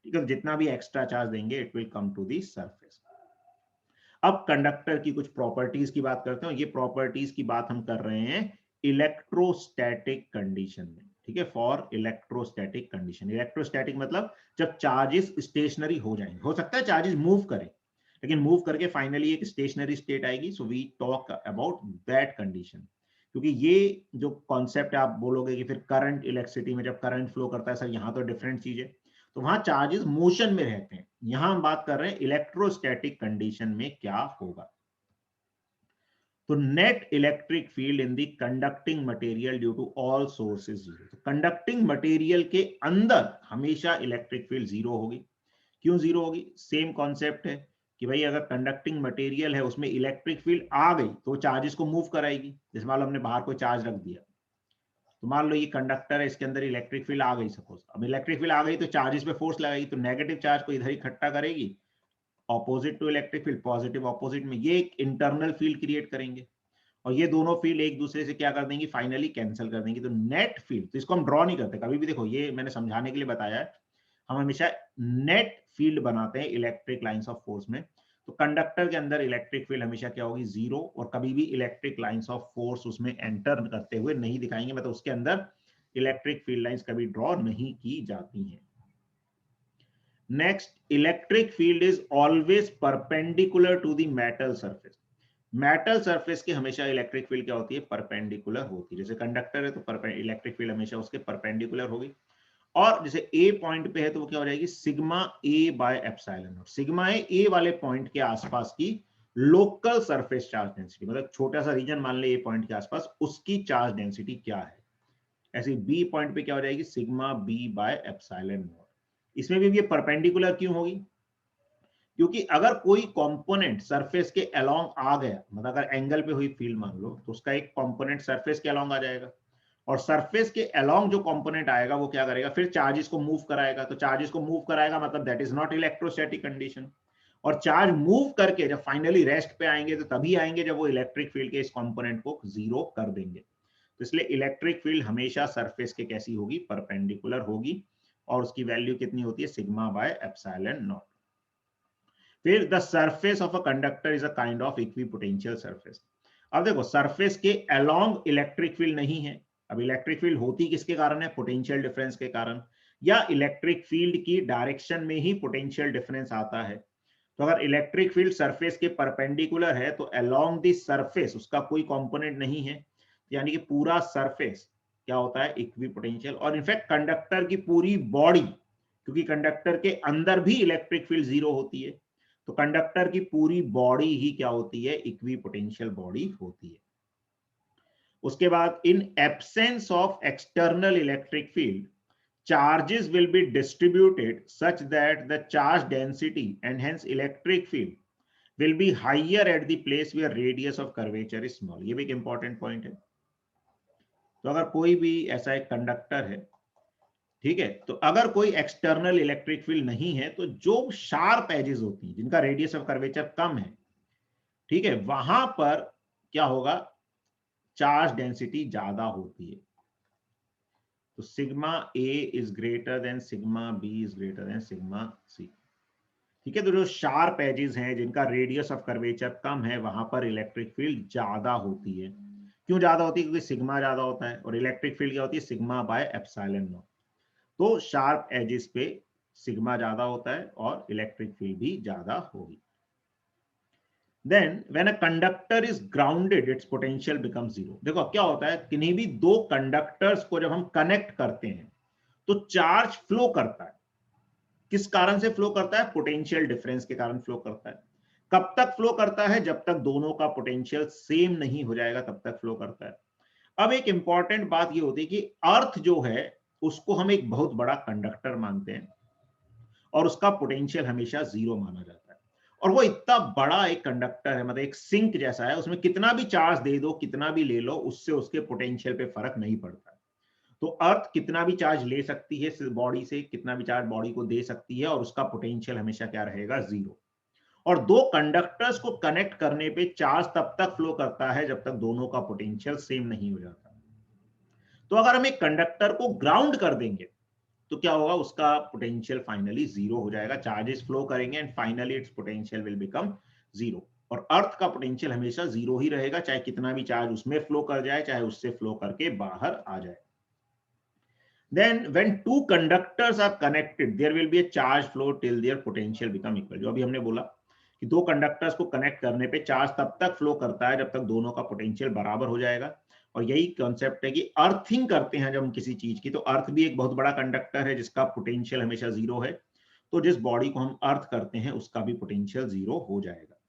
Speaker 1: ठीक है, जितना भी एक्स्ट्रा चार्ज देंगे it will come to the surface. अब कंडक्टर की कुछ प्रॉपर्टीज की बात करते हैं। ये प्रॉपर्टीज की बात हम कर रहे हैं इलेक्ट्रोस्टैटिक कंडीशन में, ठीक है, फॉर इलेक्ट्रोस्टैटिक कंडीशन। इलेक्ट्रोस्टैटिक मतलब जब चार्जेस स्टेशनरी हो जाएंगे, हो सकता है चार्जेस मूव करें, लेकिन मूव करके फाइनली एक स्टेशनरी स्टेट आएगी, so we talk about that condition. क्योंकि ये जो कॉन्सेप्ट है, आप बोलोगे कि फिर करंट इलेक्ट्रिसिटी में जब करंट फ्लो करता है, सर यहाँ तो डिफरेंट चीज है, तो वहां चार्जेस मोशन में रहते हैं। यहां हम बात कर रहे हैं इलेक्ट्रोस्टैटिक कंडीशन में क्या होगा। तो net electric field in the conducting material due to all sources zero. तो कंडक्टिंग मटेरियल के अंदर हमेशा इलेक्ट्रिक फील्ड जीरो होगी। क्यों जीरो होगी, सेम कॉन्सेप्ट है कि भाई अगर कंडक्टिंग मटेरियल है उसमें इलेक्ट्रिक फील्ड आ गई तो चार्जेस को मूव कराएगी। जैसे मान लो हमने बाहर कोई चार्ज रख दिया, तो मान लो ये कंडक्टर है, इसके अंदर इलेक्ट्रिक फील्ड आ गई, सपोज अब इलेक्ट्रिक फील्ड आ गई तो चार्जेस पे फोर्स लगाएगी, तो नेगेटिव चार्ज को इधर इकट्ठा करेगी, opposite to electric field, positive opposite में, ये एक इंटरनल फील्ड क्रिएट करेंगे, और ये दोनों फील्ड एक दूसरे से क्या कर देंगी, फाइनली कैंसिल कर देंगी। तो नेट फील्ड, तो इसको हम ड्रॉ नहीं करते कभी भी, देखो ये मैंने समझाने के लिए बताया है, हम हमेशा नेट फील्ड बनाते हैं इलेक्ट्रिक लाइंस ऑफ फोर्स में। तो कंडक्टर के अंदर इलेक्ट्रिक फील्ड हमेशा क्या होगी, जीरो, और कभी भी इलेक्ट्रिक लाइंस ऑफ फोर्स उसमें एंटर करते हुए नहीं दिखाएंगे, मतलब उसके अंदर इलेक्ट्रिक फील्ड लाइंस कभी ड्रॉ नहीं की जाती हैं। Next, electric field is always perpendicular to the metal surface. Metal surface की हमेशा इलेक्ट्रिक फील्ड क्या होती है, परपेंडिकुलर होती है। जैसे कंडक्टर है तो इलेक्ट्रिक फील्ड हमेशा उसके परपेंडिकुलर होगी, और जैसे ए पॉइंट पे है तो वो क्या हो जाएगी, sigma A by epsilon naught. Sigma A वाले पॉइंट के आसपास की लोकल सरफेस चार्ज डेंसिटी, मतलब छोटा सा रीजन मान ले ए पॉइंट के आसपास, उसकी चार्ज डेंसिटी क्या है। ऐसे बी पॉइंट पे क्या हो जाएगी, sigma B by epsilon naught. इसमें भी ये परपेंडिकुलर क्यों होगी, क्योंकि अगर कोई कंपोनेंट सरफेस के अलोंग आ गया, मतलब अगर एंगल पे हुई फील्ड मान लो, तो उसका एक कंपोनेंट सरफेस के अलोंग आ जाएगा, और सरफेस के अलोंग जो कंपोनेंट आएगा वो क्या करेगा, फिर चार्जेस को मूव कराएगा। तो चार्जेस को मूव कराएगा मतलब that is not electrostatic condition. और चार्ज मूव करके जब फाइनली रेस्ट पे आएंगे तो तभी आएंगे जब वो इलेक्ट्रिक फील्ड के इस कंपोनेंट को जीरो कर देंगे। तो इसलिए इलेक्ट्रिक फील्ड हमेशा सरफेस के कैसी होगी, परपेंडिकुलर होगी, और उसकी वैल्यू कितनी होती है, सिग्मा बाय एप्सिलॉन नॉट। फिर the surface of a conductor is a kind of equipotential surface. अब देखो सरफेस के अलोंग इलेक्ट्रिक फील्ड नहीं है। अब इलेक्ट्रिक फील्ड होती किसके कारण है, पोटेंशियल डिफरेंस के कारण, या इलेक्ट्रिक फील्ड की डायरेक्शन में ही पोटेंशियल डिफरेंस आता है। तो अगर इलेक्ट्रिक फील्ड सरफेस के परपेंडिकुलर है तो अलोंग द सरफेस उसका कोई कंपोनेंट नहीं है, यानी कि पूरा सरफेस क्या होता है, इक्विपोटेंशियल। और इनफैक्ट कंडक्टर की पूरी बॉडी, क्योंकि कंडक्टर के अंदर भी इलेक्ट्रिक फील्ड जीरो होती है, तो कंडक्टर की पूरी बॉडी ही क्या होती है, इक्विपोटेंशियल बॉडी होती है। उसके बाद in absence of external electric field, charges will be distributed such that the charge density and hence electric field will be higher at the place where radius of curvature is small। ये भी एक important point है। तो अगर कोई भी ऐसा एक कंडक्टर है, ठीक है, तो अगर कोई एक्सटर्नल इलेक्ट्रिक फील्ड नहीं है तो जो शार्प एजेस होती हैं, जिनका रेडियस ऑफ कर्वेचर कम है, ठीक है, वहां पर क्या होगा, चार्ज डेंसिटी ज्यादा होती है। तो sigma A is greater than sigma B is greater than sigma C. ठीक है, तो जो शार्प एजेस हैं, जिनका रेडियस ऑफ कर्वेचर कम है, वहां पर इलेक्ट्रिक फील्ड ज्यादा होती है। क्यों ज्यादा होती है? क्योंकि सिग्मा ज्यादा होता है, और इलेक्ट्रिक फील्ड क्या होती है? Sigma bye epsilon naught. तो शार्प एजेस पे सिग्मा ज्यादा होता है और इलेक्ट्रिक फील्ड भी ज्यादा होगी। Then when a conductor is grounded, its potential becomes zero। देखो क्या होता है, किन्हीं भी दो कंडक्टर्स को जब हम कनेक्ट करते हैं तो चार्ज फ्लो करता है। किस कारण से फ्लो करता है? पोटेंशियल डिफरेंस के कारण फ्लो करता है। कब तक फ्लो करता है? जब तक दोनों का पोटेंशियल सेम नहीं हो जाएगा तब तक फ्लो करता है। अब एक इंपॉर्टेंट बात ये होती है कि अर्थ जो है उसको हम एक बहुत बड़ा कंडक्टर मानते हैं और उसका पोटेंशियल हमेशा जीरो माना जाता है। और वो इतना बड़ा एक कंडक्टर है, मतलब एक सिंक जैसा है, उसमें कितना भी चार्ज दे दो, कितना भी ले लो, उससे उसके पोटेंशियल पे फर्क नहीं पड़ता है। तो अर्थ कितना भी चार्ज ले सकती है बॉडी से, कितना भी चार्ज बॉडी को दे सकती है, और उसका पोटेंशियल हमेशा क्या रहेगा? जीरो। और दो कंडक्टर्स को कनेक्ट करने पे चार्ज तब तक फ्लो करता है जब तक दोनों का पोटेंशियल सेम नहीं हो जाता। तो अगर हम एक कंडक्टर को ग्राउंड कर देंगे तो क्या होगा? उसका पोटेंशियल फाइनली जीरो हो जाएगा, चार्जेस फ्लो करेंगे and finally it's potential will become zero. और अर्थ का पोटेंशियल हमेशा जीरो ही रहेगा, चाहे कितना भी चार्ज उसमें फ्लो कर जाए, चाहे उससे फ्लो करके बाहर आ जाए। Then when two conductors are connected, there will be a charge flow till their potential become equal। जो अभी हमने बोला कि दो कंडक्टर्स को कनेक्ट करने पे चार्ज तब तक फ्लो करता है जब तक दोनों का पोटेंशियल बराबर हो जाएगा। और यही कॉन्सेप्ट है कि अर्थिंग करते हैं जब हम किसी चीज की, तो अर्थ भी एक बहुत बड़ा कंडक्टर है जिसका पोटेंशियल हमेशा जीरो है। तो जिस बॉडी को हम अर्थ करते हैं उसका भी पोटेंशियल जीरो हो जाएगा।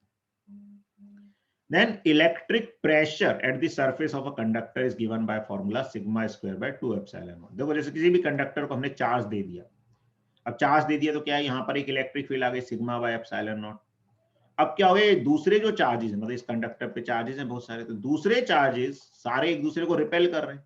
Speaker 1: Then electric pressure at the surface of a conductor is given by formula sigma square by 2 epsilon naught। देखो जैसे किसी भी कंडक्टर को हमने चार्ज दे दिया, अब चार्ज दे दिया तो क्या है, यहाँ पर एक इलेक्ट्रिक फील्ड आ गई सिग्मा बाय एप्सिलॉन नॉट। अब क्या हो गया, दूसरे जो चार्जेस हैं, मतलब इस कंडक्टर पे चार्जेस हैं बहुत सारे, तो दूसरे चार्जेस सारे एक दूसरे को रिपेल कर रहे हैं।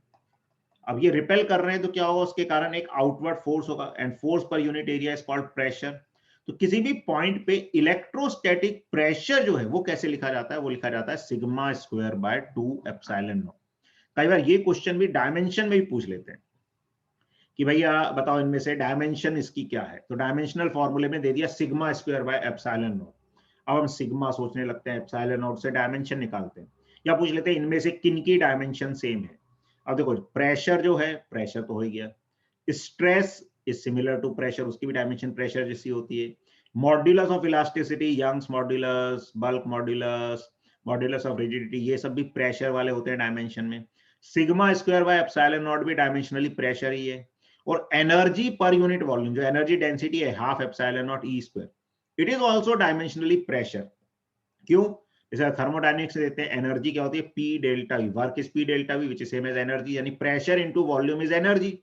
Speaker 1: अब ये रिपेल कर रहे हैं तो क्या होगा, उसके कारण एक आउटवर्ड फोर्स होगा, and force per unit area is called pressure. तो किसी भी पॉइंट पे इलेक्ट्रोस्टैटिक प्रेशर जो है वो कैसे लिखा जाता है? वो लिखा जाता है sigma square bye 2 epsilon not. कई बार ये क्वेश्चन भी डायमेंशन में भी पूछ लेते हैं कि भैया बताओ इनमें से डायमेंशन इसकी क्या है, तो डायमेंशनल फॉर्मूले में दे दिया sigma square by epsilon not. अब हम सिग्मा सोचने लगते हैं, एप्सिलॉन नॉट से डायमेंशन निकालते हैं, या पूछ लेते हैं इनमें से किन की डायमेंशन सेम है। अब देखो प्रेशर जो है, प्रेशर तो हो ही गया, stress is similar to pressure, उसकी भी डायमेंशन प्रेशर जैसी होती है। Modulus of elasticity, Young's modulus, bulk modulus, modulus of rigidity, ये सब भी प्रेशर वाले होते हैं डायमेंशन में। Sigma square by epsilon naught भी डायमेंशनली प्रेशर ही है। और एनर्जी पर यूनिट वॉल्यूम, जो एनर्जी डेंसिटी है half epsilon naught E square, it is also dimensionally pressure. क्यों? जैसे थर्मोडायनेमिक्स से देते हैं, एनर्जी क्या होती है? P delta V, work is P delta V which is same as energy, यानी pressure into volume is energy,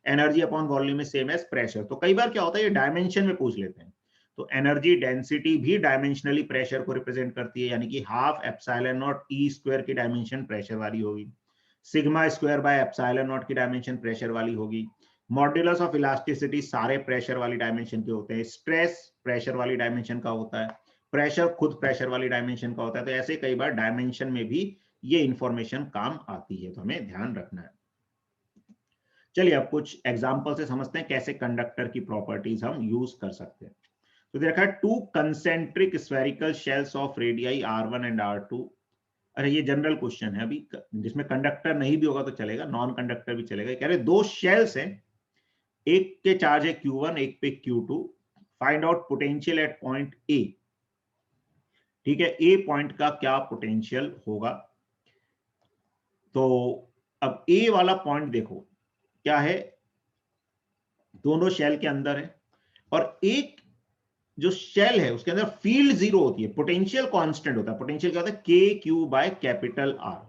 Speaker 1: energy upon volume is same as pressure. तो कई बार क्या होता है, ये डायमेंशन में पूछ लेते हैं, तो एनर्जी डेंसिटी भी डायमेंशनली प्रेशर को रिप्रेजेंट करती है, यानी कि half epsilon naught E square की डायमेंशन प्रेशर वाली होगी, sigma square by epsilon not की डायमेंशन प्रेशर वाली होगी। मॉड्यूलस ऑफ इलास्टिसिटी सारे प्रेशर वाली डायमेंशन के होते हैं, स्ट्रेस प्रेशर वाली डायमेंशन का होता है, प्रेशर खुद प्रेशर वाली डायमेंशन का होता है। तो ऐसे कई बार डायमेंशन में भी ये इंफॉर्मेशन काम आती है, तो हमें ध्यान रखना है। चलिए अब कुछ एग्जांपल से समझते हैं कैसे कंडक्टर की प्रॉपर्टीज हम यूज कर सकते हैं। तो देखा, two concentric spherical shells of radii r1 and r2। अरे ये जनरल क्वेश्चन है, अभी जिसमें कंडक्टर नहीं भी होगा तो चलेगा, नॉन कंडक्टर भी चलेगा। कह रहे दो शेल्स हैं, एक के चार्ज है Q1, एक पे Q2, find out potential at point ए। ठीक है, ए पॉइंट का क्या पोटेंशियल होगा? तो अब ए वाला पॉइंट देखो क्या है, दोनों शेल के अंदर है, और एक जो शेल है उसके अंदर फील्ड जीरो होती है, पोटेंशियल कांस्टेंट होता है। पोटेंशियल क्या होता है? K Q by capital R.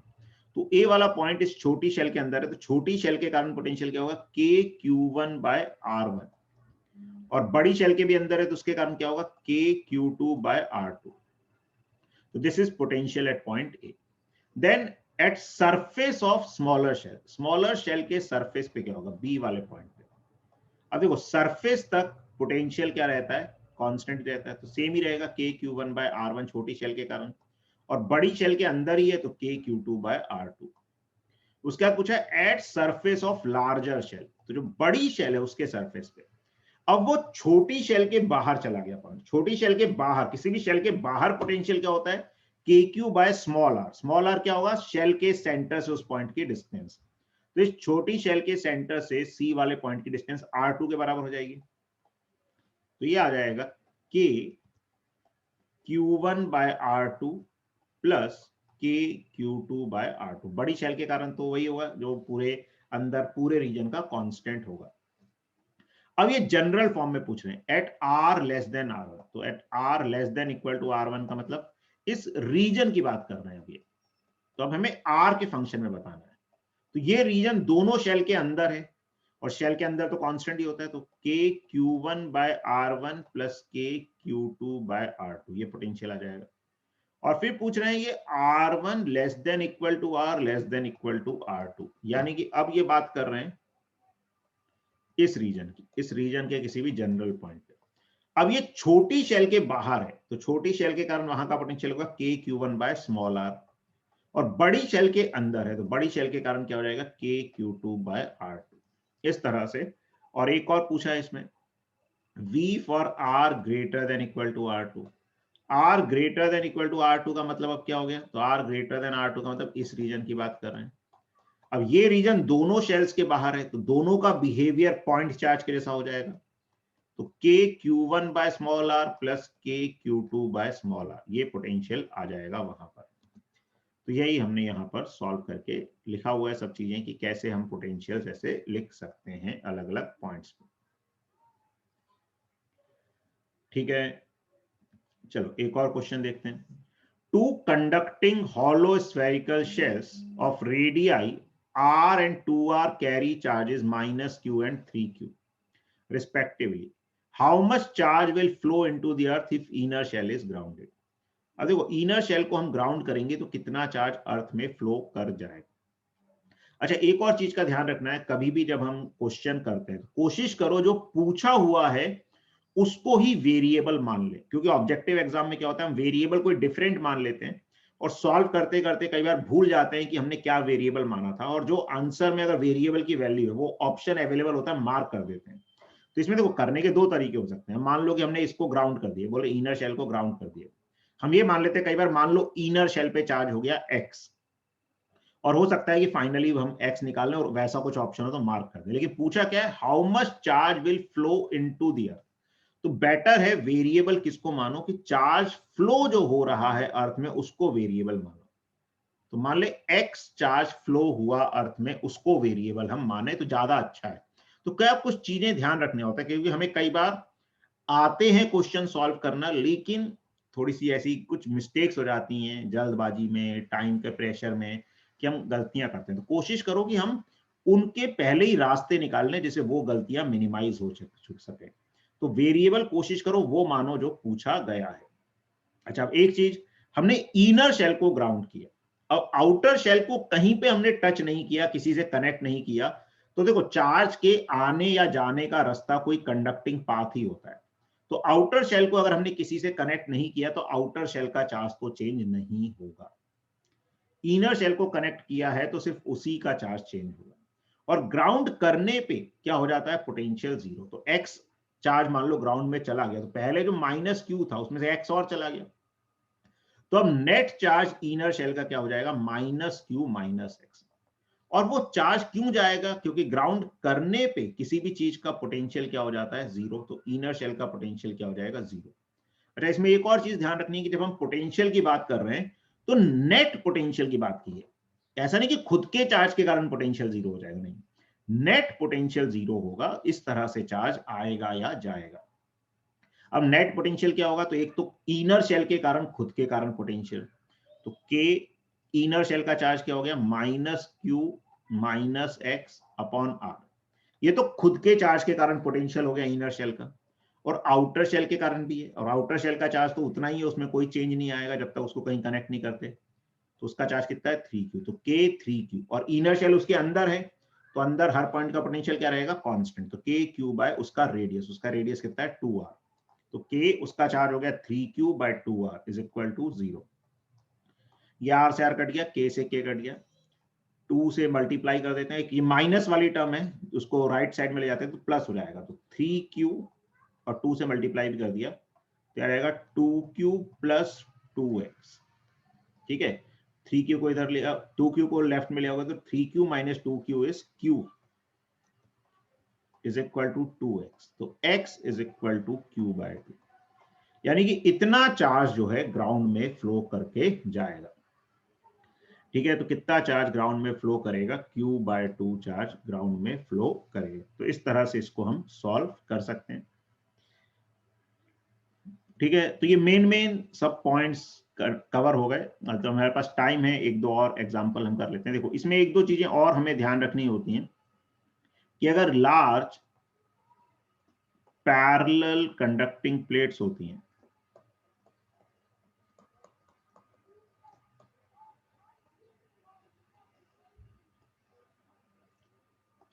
Speaker 1: तो ए वाला पॉइंट इस छोटी शेल के अंदर है, तो छोटी शेल के कारण पोटेंशियल क्या होगा? K Q one by R one. और बड़ी शेल के भी अंदर है तो उसके कारण क्या होगा? K Q two by R two. तो this is potential at point A. Then at surface of smaller shell के सरफेस पे क्या होगा? बी वाले पॉइंट पे। अब देखो सरफेस तक पोटेंशियल क्या रहता है? कांस्टेंट रहता है, तो सेम ही रहेगा, K Q one by R one छोटी शेल के कारण, और बड़ी शेल के अंदर ही है तो K Q two by R two. उसके बाद पूछा at surface of larger shell, तो जो बड़ी शेल है उसके सरफेस पे। अब वो छोटी शेल के बाहर चला गया पॉइंट, छोटी शेल के बाहर, किसी भी शेल के बाहर पोटेंशियल क्या होता है? K Q by small R. Small R क्या होगा? शेल के सेंटर से उस पॉइंट की डिस्टेंस। तो इस छोटी शेल के सेंटर से सी वाले पॉइंट की डिस्टेंस R2 के बराबर हो जाएगी। तो ये आ जाएगा के Q1 बाय R2 प्लस के Q2 बाय R2। बड़ी शेल के कारण तो वही होगा जो पूरे अंदर पूरे रीजन का कांस्टेंट होगा। अब ये जनरल फॉर्म में पूछ रहे हैं eight R less than R1। तो at R less than equal to R1 का मतलब इस रीजन की बात कर रहे हैं अभी। तो अब हमें R के फंक्शन में बताना है। तो ये रीजन दोनों शेल के अंदर है और शेल के अंदर तो कांस्टेंट ही होता है। तो के Q1 बाय R1 प्लस के Q2 बाय R2 ये पोटेंशियल आ जाएगा। और फिर पूछ रहे हैं ये R1 less than equal to R less than equal to R2, यानी कि अब ये बात कर रहे हैं इस रीजन की, इस रीजन के किसी भी जनरल पॉइंट पे। अब ये छोटी शेल के बाहर है तो छोटी शेल के कारण वहां का पोटेंशियल होगा के Q1 बाय स्मॉल r, और बड़ी शेल के अंदर है तो बड़ी शेल के कारण क्या हो जाएगा के Q2 बाय R2, इस तरह से। और एक और पूछा है इसमें V for R greater than equal to R2। R greater than equal to R2 का मतलब अब क्या हो गया? तो R ग्रेटर देन R2 का मतलब इस रीजन की बात कर रहे हैं। अब ये रीजन दोनों शेल्स के बाहर है तो दोनों का बिहेवियर पॉइंट चार्ज के जैसा हो जाएगा। तो के Q1 by small r plus के Q2 बाय स्मॉल r, ये पोटेंशियल आ जाएगा वहां पर। तो यही हमने यहाँ पर सॉल्व करके लिखा हुआ है सब चीजें कि कैसे हम पोटेंशियल ऐसे लिख सकते हैं अलग अलग पॉइंट्स पे। ठीक है, चलो एक और क्वेश्चन देखते हैं। Two conducting hollow spherical shells of radii r and 2r carry charges minus q and 3q respectively. How much charge will flow into the earth if inner shell is grounded? अब देखो inner shell को हम ground करेंगे तो कितना charge earth में flow कर जाएगा। अच्छा एक और चीज का ध्यान रखना है, कभी भी जब हम क्वेश्चन करते हैं तो कोशिश करो जो पूछा हुआ है उसको ही वेरिएबल मान ले, क्योंकि ऑब्जेक्टिव एग्जाम में क्या होता है हम वेरिएबल कोई डिफरेंट मान लेते हैं और सॉल्व करते करते कई बार भूल जाते हैं कि हमने क्या वेरिएबल माना था, और जो आंसर में अगर वेरिएबल की वैल्यू है वो ऑप्शन अवेलेबल होता है मार्क कर देते हैं। तो इसमें देखो करने के दो तरीके हो सकते हैं। मान लो कि हमने इसको ग्राउंड कर दिया, बोले इनर शेल को ग्राउंड कर दिया, हम ये मान लेते हैं कई बार मान लो इनर शेल पे चार्ज हो गया x, और हो सकता है कि फाइनली हम x निकाल लें और वैसा कुछ ऑप्शन हो तो मार्क कर दें, लेकिन पूछा क्या है how much charge will flow into the earth. तो बेटर है वेरिएबल किसको मानो कि चार्ज फ्लो जो हो रहा है अर्थ में उसको वेरिएबल मानो। तो मान ले x चार्ज फ्लो हुआ अर्थ में, उसको वेरिएबल हम माने तो ज्यादा अच्छा है। तो क्या कुछ चीजें ध्यान रखने होता है, क्योंकि हमें कई बार आते हैं क्वेश्चन सॉल्व करना लेकिन थोड़ी सी ऐसी कुछ मिस्टेक्स हो जाती हैं जल्दबाजी में, टाइम के प्रेशर में, कि हम गलतियां करते हैं। तो कोशिश करो कि हम उनके पहले ही रास्ते निकाल लें जिससे वो गलतियां मिनिमाइज हो सके। तो वेरिएबल कोशिश करो वो मानो जो पूछा गया है। अच्छा अब एक चीज, हमने इनर शेल को ग्राउंड किया, अब आउटर शेल को कहीं पे हमने टच नहीं किया, किसी से कनेक्ट नहीं किया, तो देखो चार्ज के आने या जाने का रास्ता कोई कंडक्टिंग पाथ ही होता है। तो आउटर शेल को अगर हमने किसी से कनेक्ट नहीं किया तो आउटर शेल का चार्ज तो चेंज नहीं होगा। इनर शेल को कनेक्ट किया है तो सिर्फ उसी का चार्ज चेंज होगा। और ग्राउंड करने पे क्या हो जाता है पोटेंशियल जीरो। तो एक्स चार्ज मान लो ग्राउंड में चला गया तो पहले जो माइनस क्यू था उसमें से एक्स और चला गया, तो अब नेट चार्ज इनर शेल का क्या हो जाएगा माइनस क्यू माइनस एक्स। और वो चार्ज क्यों जाएगा? क्योंकि ग्राउंड करने पे किसी भी चीज का पोटेंशियल क्या हो जाता है जीरो, तो इनर शेल का पोटेंशियल क्या हो जाएगा जीरो। अच्छा इसमें एक और चीज ध्यान रखनी है कि जब हम पोटेंशियल की बात कर रहे हैं तो नेट पोटेंशियल की बात की है, ऐसा नहीं कि खुद के चार्ज के कारण पोटेंशियल जीरो हो जाएगा, नहीं, नेट पोटेंशियल जीरो होगा, इस तरह से चार्ज आएगा या जाएगा। अब नेट पोटेंशियल क्या होगा? तो एक तो इनर शेल के कारण खुद के कारण पोटेंशियल, तो के इनर शेल का चार्ज क्या हो गया minus Q minus X upon R. ये तो खुद के चार्ज के कारण पोटेंशियल हो गया इनर शेल का, और आउटर शेल के कारण भी है, और आउटर शेल का चार्ज तो उतना ही है, उसमें कोई चेंज नहीं आएगा जब तक उसको कहीं कनेक्ट नहीं करते। तो उसका चार्ज कितना है 3q, तो k 3q, और इनर शेल उसके अंदर है तो अंदर हर पॉइंट का पोटेंशियल क्या रहेगा कांस्टेंट, तो k क्यू बाय उसका रेडियस कितना है 2r, तो k उसका चार्ज हो गया 3q bye 2r is equal to 0। ये r से r कट गया, k से k कट गया, 2 से मल्टीप्लाई कर देते हैं, ये माइनस वाली टर्म है उसको राइट साइड में ले जाते हैं तो प्लस हो जाएगा, तो 3q और 2 से मल्टीप्लाई भी कर दिया तो रहेगा 2q प्लस 2x। ठीक है, 3q को इधर ले, 2q को लेफ्ट में ले आओगे तो 3q minus 2q is q is equal to 2x, तो x is equal to q/2, यानी कि इतना चार्ज जो है ग्राउंड में फ्लो करके जाएगा। ठीक है, तो कितना चार्ज ग्राउंड में फ्लो करेगा, q/2 चार्ज ग्राउंड में फ्लो करेगा। तो इस तरह से इसको हम सॉल्व कर सकते हैं। ठीक है, तो ये मेन सब पॉइंट्स कवर हो गए। तो हमारे पास टाइम है, एक दो और एग्जांपल हम कर लेते हैं। देखो, इसमें एक दो चीजें और हमें ध्यान रखनी होती हैं कि अगर लार्ज पैरेलल कंडक्टिंग प्लेट्स होती हैं,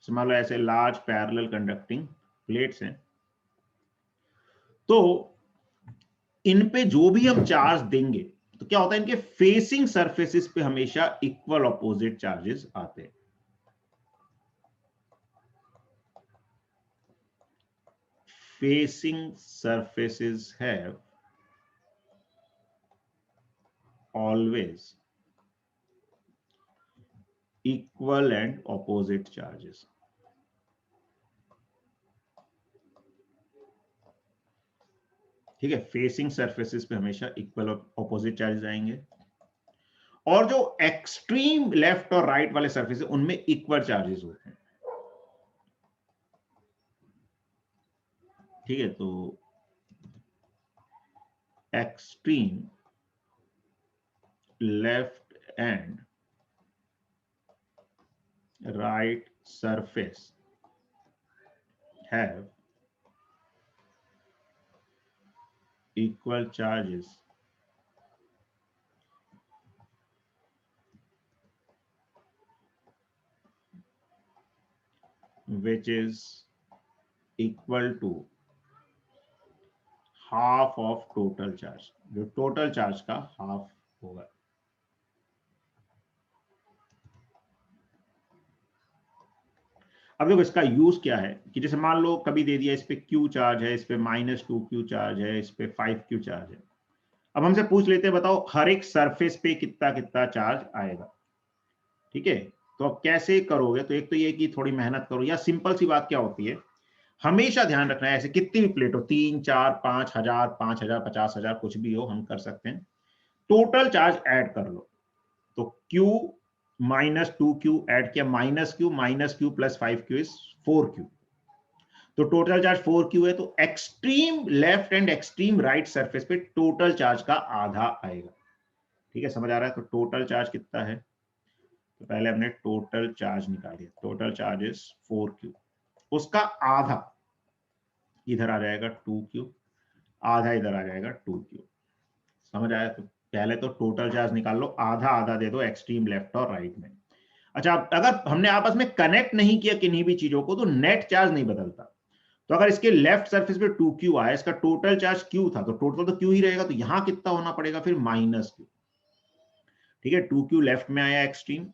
Speaker 1: मान लो ऐसे लार्ज पैरेलल कंडक्टिंग प्लेट्स हैं, तो इन पे जो भी हम चार्ज देंगे तो क्या होता है, इनके फेसिंग सरफेसेस पे हमेशा इक्वल ऑपोजिट चार्जेस आते हैं। Facing surfaces have always equal and opposite charges. ठीक है, फेसिंग सरफेसेस पे हमेशा इक्वल और ऑपोजिट चार्जेस आएंगे, और जो एक्सट्रीम लेफ्ट और राइट वाले सरफेस है उनमें इक्वल चार्जेस होते हैं। ठीक है, तो extreme left and right surface have equal charges which is equal to half of total charge, जो total charge का half होगा। अब देखो, इसका यूज क्या है कि जैसे मान लो कभी दे दिया इस पे Q चार्ज है, इस पे -2Q चार्ज है, इस पे 5Q चार्ज है। अब हमसे पूछ लेते हैं, बताओ हर एक सरफेस पे कितना कितना चार्ज आएगा। ठीक है, तो अब कैसे करोगे, तो एक तो ये कि थोड़ी मेहनत करो, या सिंपल सी बात क्या होती है, हमेशा ध्यान रखना है, ऐसे कितनी भी प्लेट हो, 3, 4, 5,000, 5,000, 50,000, कुछ भी हो, हम कर सकते हैं, टोटल चार्ज ऐड कर लो। तो Q माइनस 2Q ऐड किया, -Q plus 5Q is 4Q, तो टोटल चार्ज 4Q है। तो extreme left and extreme right surface पे टोटल चार्ज का आधा आएगा। ठीक है, समझ आ रहा है? तो टोटल चार्ज कितना है, तो पहले हमने टोटल चार्ज निकाल लिया, टोटल चार्ज इज 4Q, उसका आधा इधर आ जाएगा 2Q, आधा इधर आ जाएगा 2Q। समझ आया? तो पहले तो टोटल चार्ज निकाल लो, आधा आधा दे दो एक्सट्रीम लेफ्ट और राइट में। अच्छा, अगर हमने आपस में कनेक्ट नहीं किया किन्हीं भी चीजों को, तो नेट चार्ज नहीं बदलता। तो अगर इसके लेफ्ट सरफेस पे 2Q आया, इसका टोटल चार्ज Q था, तो टोटल तो Q ही रहेगा, तो यहां कितना होना पड़ेगा फिर, -Q। ठीक है, 2Q लेफ्ट में आया एक्सट्रीम,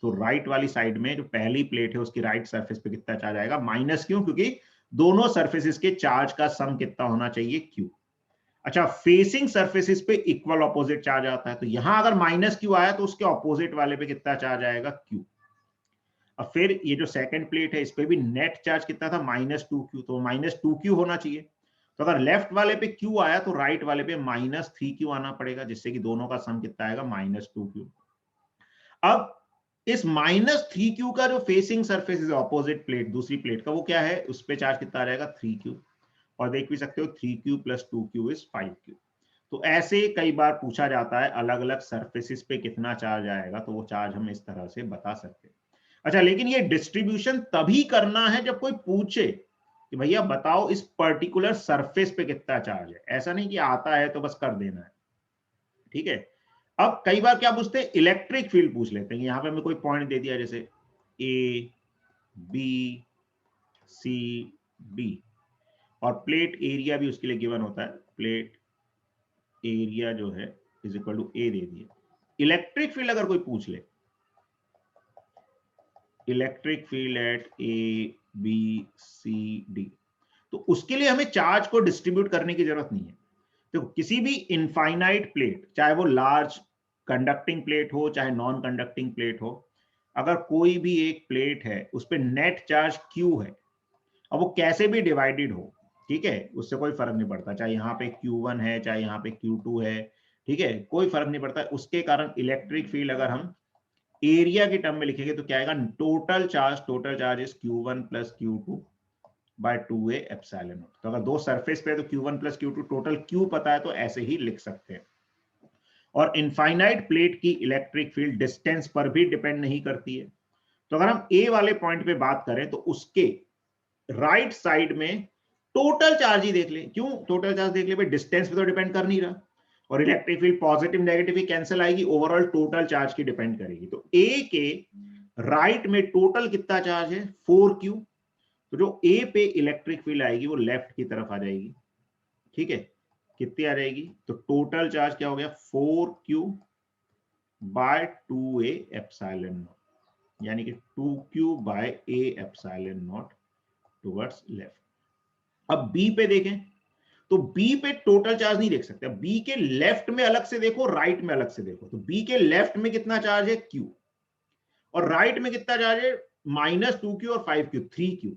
Speaker 1: तो राइट वाली साइड में जो पहली प्लेट है उसकी राइट सरफेस पे कितना चार्ज आएगा, -Q, क्योंकि दोनों सरफेसेस के चार्ज का सम कितना होना चाहिए, Q। अच्छा, फेसिंग सरफेसेस पे इक्वल ऑपोजिट चार्ज आता है, तो यहां अगर -Q आया तो उसके ऑपोजिट वाले पे कितना चार्ज आएगा, Q। अब फिर ये जो सेकंड प्लेट है, इस पे भी नेट चार्ज कितना था, -2Q, तो -2Q होना चाहिए। तो अगर लेफ्ट वाले पे Q आया तो राइट वाले पे -3Q आना पड़ेगा, जिससे कि दोनों का सम कितना आएगा, -2Q। अब इस -3Q का जो फेसिंग सरफेस है ऑपोजिट प्लेट, दूसरी प्लेट का, वो क्या है, उस पे चार्ज कितना आ जाएगा, 3Q। और देख भी सकते हो 3Q plus 2Q is 5Q। तो ऐसे कई बार पूछा जाता है अलग अलग सरफेसेस पे कितना चार्ज आएगा, तो वो चार्ज हम इस तरह से बता सकते हैं। अच्छा, लेकिन ये डिस्ट्रीब्यूशन तभी करना है जब कोई पूछे कि भैया बताओ इस पर्टिकुलर सरफेस पे कितना चार्ज है, ऐसा नहीं कि आता है तो बस कर देना है। ठीक है, अब कई बार क्या पूछते हैं, इलेक्ट्रिक फील्ड पूछ लेते हैं। यहाँ पे हमें कोई पॉइंट दे दिया, जैसे A B C D, और प्लेट एरिया भी उसके लिए गिवन होता है, प्लेट एरिया जो है इज इक्वल टू ए दे दिया। इलेक्ट्रिक फील्ड अगर कोई पूछ ले, इलेक्ट्रिक फील्ड एट ABCD, तो उसके लिए हमें चार्ज को डिस्ट्रीब्यूट करने की जरूरत नहीं है। देखो, किसी भी इनफाइनाइट प्लेट, चाहे वो लार्ज कंडक्टिंग प्लेट हो चाहे नॉन कंडक्टिंग प्लेट हो, अगर कोई भी एक प्लेट है उस पर नेट चार्ज Q है, अब वो कैसे भी डिवाइडेड हो, ठीक है, उससे कोई फर्क नहीं पड़ता, चाहे यहाँ पे Q1 है चाहे यहाँ पे Q2 है, ठीक है, कोई फर्क नहीं पड़ता, उसके कारण इलेक्ट्रिक फील्ड अगर हम एरिया की टर्म में लिखेंगे तो क्या आएगा, total charge is Q1 plus Q2 by 2a epsilon naught. तो अगर दो सरफेस पे है तो Q1 plus Q2, total Q पता है तो ऐसे ही लिख सकते हैं। और इनफाइनाइट प्लेट की इलेक्ट्रिक फील्ड डिस्टेंस पर भी डिपेंड नहीं करती है। तो अगर हम ए वाले पॉइंट पे बात करें तो उसके राइट साइड में टोटल चार्ज ही देख ले, क्यों टोटल चार्ज देख ले भाई, डिस्टेंस पे तो डिपेंड कर नहीं रहा, और इलेक्ट्रिक फील्ड पॉजिटिव नेगेटिव ही कैंसिल आएगी, ओवरऑल टोटल चार्ज की डिपेंड करेगी। तो ए के राइट में टोटल कितना चार्ज है 4Q, तो जो ए पे इलेक्ट्रिक फील्ड आएगी वो लेफ्ट की तरफ आ जाएगी, ठीक है, कितनी आ जाएगी, तो टोटल चार्ज क्या हो गया 4Q bye 2a epsilon not, यानी कि 2Q by a epsilon naught towards left. अब बी पे देखें तो बी पे टोटल चार्ज नहीं देख सकते, बी के लेफ्ट में अलग से देखो, राइट में अलग से देखो, तो बी के लेफ्ट में कितना चार्ज है Q, और राइट में कितना चार्ज है -2Q और 5Q 3Q।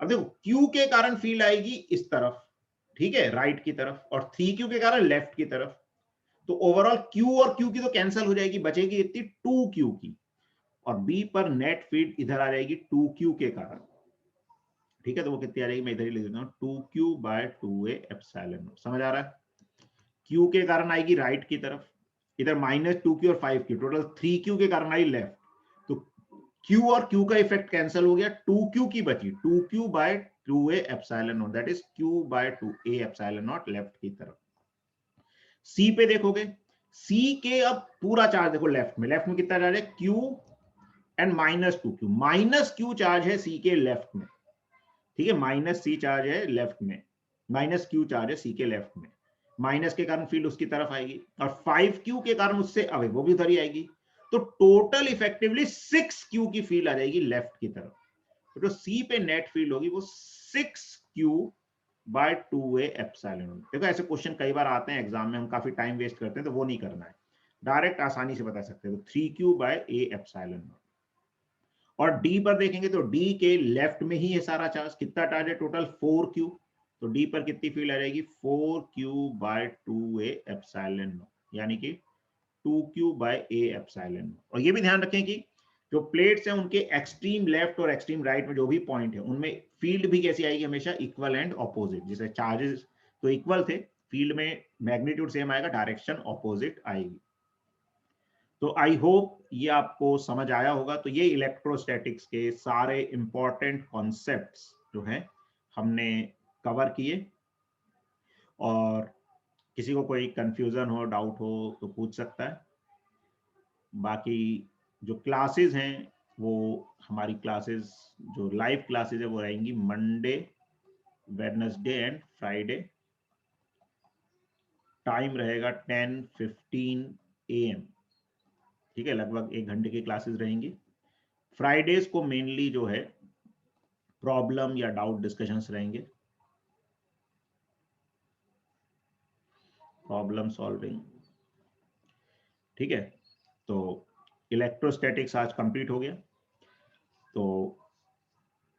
Speaker 1: अब देखो Q के कारण फील्ड आएगी इस तरफ, ठीक है, राइट की तरफ, और 3Q के कारण लेफ्ट की तरफ, तो ओवरऑल Q और Q की तो कैंसिल हो जाएगी, बचेगी इतनी 2Q की, और B पर नेट फील्ड इधर आ जाएगी 2Q के कारण, ठीक है, तो वो कितनी आ जाएगी, मैं इधर ही लिख देता हूं 2Q by 2a epsilon not. समझ आ रहा है, Q के कारण आएगी राइट की तरफ, इधर -2Q और 5Q, टोटल 3Q के कारण आई लेफ्ट, तो Q और Q का इफेक्ट कैंसिल हो गया, 2Q की बची, 2Q by 2a epsilon naught, that is Q by 2a epsilon naught left की तरफ। C पे देखोगे, C के अब पूरा चार्ज देखो लेफ्ट में कितना चार्ज है Q and -2Q, -Q charge है C के लेफ्ट में, ठीक है, -C चार्ज है लेफ्ट में, -Q चार्ज है C के लेफ्ट में, माइनस के कारण फील्ड उसकी तरफ आएगी, और 5Q के कारण उससे अवे वो भी उधर ही आएगी, तो टोटल इफेक्टिवली 6Q की फील्ड आ जाएगी लेफ्ट की तरफ, तो जो C पे नेट फील्ड होगी वो 6Q bye 2a epsilon not. देखो ऐसे क्वेश्चन कई बार आते हैं एग्जाम में, हम काफी टाइम वेस्ट करते हैं, तो वो नहीं करना है, डायरेक्ट आसानी से बता सकते हैं, तो 3Q by a epsilon naught. और डी पर देखेंगे तो डी के लेफ्ट में ही है सारा चार्ज, कितना चार्ज है टोटल 4Q, तो डी पर कितनी फील्ड आ जाएगी 4Q bye 2a epsilon not, यानी कि 2Q by a epsilon naught. और ये भी ध्यान रखें कि जो प्लेट्स हैं उनके एक्सट्रीम लेफ्ट और एक्सट्रीम राइट में जो भी पॉइंट है उनमें फील्ड भी कैसी आएगी, हमेशा इक्वल एंड ऑपोजिट, जैसे चार्जेस तो इक्वल थे, फील्ड में मैग्नीट्यूड सेम आएगा, डायरेक्शन ऑपोजिट आएगी। तो आई होप ये आपको समझ आया होगा। तो ये इलेक्ट्रोस्टैटिक्स के सारे इंपॉर्टेंट कॉन्सेप्ट्स जो हैं हमने कवर किए, और किसी को कोई कंफ्यूजन हो, डाउट हो तो पूछ सकता है। बाकी जो क्लासेस हैं वो हमारी क्लासेस जो लाइव क्लासेस है वो रहेंगी Monday, Wednesday and Friday, time रहेगा 10:15 AM, ठीक है, लगभग 1 घंटे की क्लासेस रहेंगी। फ्राइडेज को मेनली जो है प्रॉब्लम या डाउट डिस्कशंस रहेंगे, प्रॉब्लम सॉल्विंग, ठीक है। तो इलेक्ट्रोस्टैटिक्स आज कंप्लीट हो गया। तो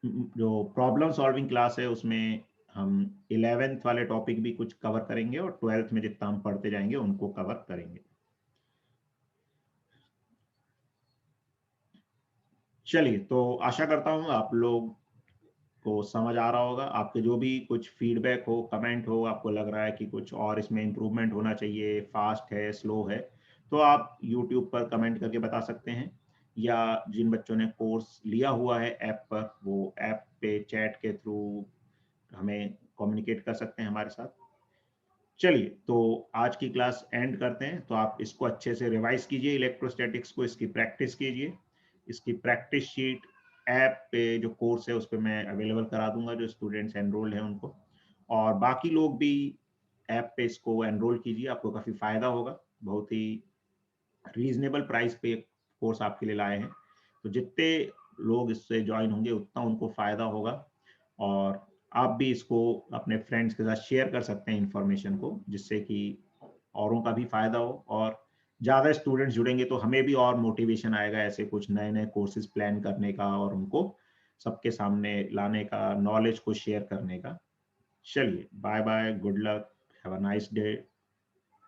Speaker 1: जो प्रॉब्लम सॉल्विंग क्लास है उसमें हम 11th वाले टॉपिक भी कुछ कवर करेंगे, और 12th में जितना हम पढ़ते जाएंगे उनको कवर करेंगे। चलिए, तो आशा करता हूँ आप लोग को समझ आ रहा होगा। आपके जो भी कुछ फीडबैक हो, कमेंट हो, आपको लग रहा है कि कुछ और इसमें इम्प्रूवमेंट होना चाहिए, फास्ट है, स्लो है, तो आप यूट्यूब पर कमेंट करके बता सकते हैं, या जिन बच्चों ने कोर्स लिया हुआ है ऐप पर, वो ऐप पे चैट के थ्रू हमें कम्युनिकेट कर सकते हैं हमारे साथ। चलिए, तो आज की क्लास एंड करते हैं। तो आप इसको अच्छे से रिवाइज कीजिए, इलेक्ट्रोस्टैटिक्स को, इसकी प्रैक्टिस कीजिए। इसकी प्रैक्टिस शीट ऐप पे जो कोर्स है उस पर मैं अवेलेबल करा दूंगा, जो स्टूडेंट्स एनरोल्ड हैं उनको, और बाकी लोग भी ऐप पे इसको एनरोल कीजिए, आपको काफ़ी फ़ायदा होगा। बहुत ही रीजनेबल प्राइस पे कोर्स आपके लिए लाए हैं, तो जितने लोग इससे ज्वाइन होंगे उतना उनको फ़ायदा होगा, और आप भी इसको अपने फ्रेंड्स के साथ शेयर कर सकते हैं इंफॉर्मेशन को, जिससे कि औरों का भी फ़ायदा हो, और ज़्यादा स्टूडेंट्स जुड़ेंगे तो हमें भी और मोटिवेशन आएगा ऐसे कुछ नए-नए कोर्सेज़ प्लान करने का और उनको सबके सामने लाने का, नॉलेज को शेयर करने का। चलिए, bye-bye, good luck, have a nice day.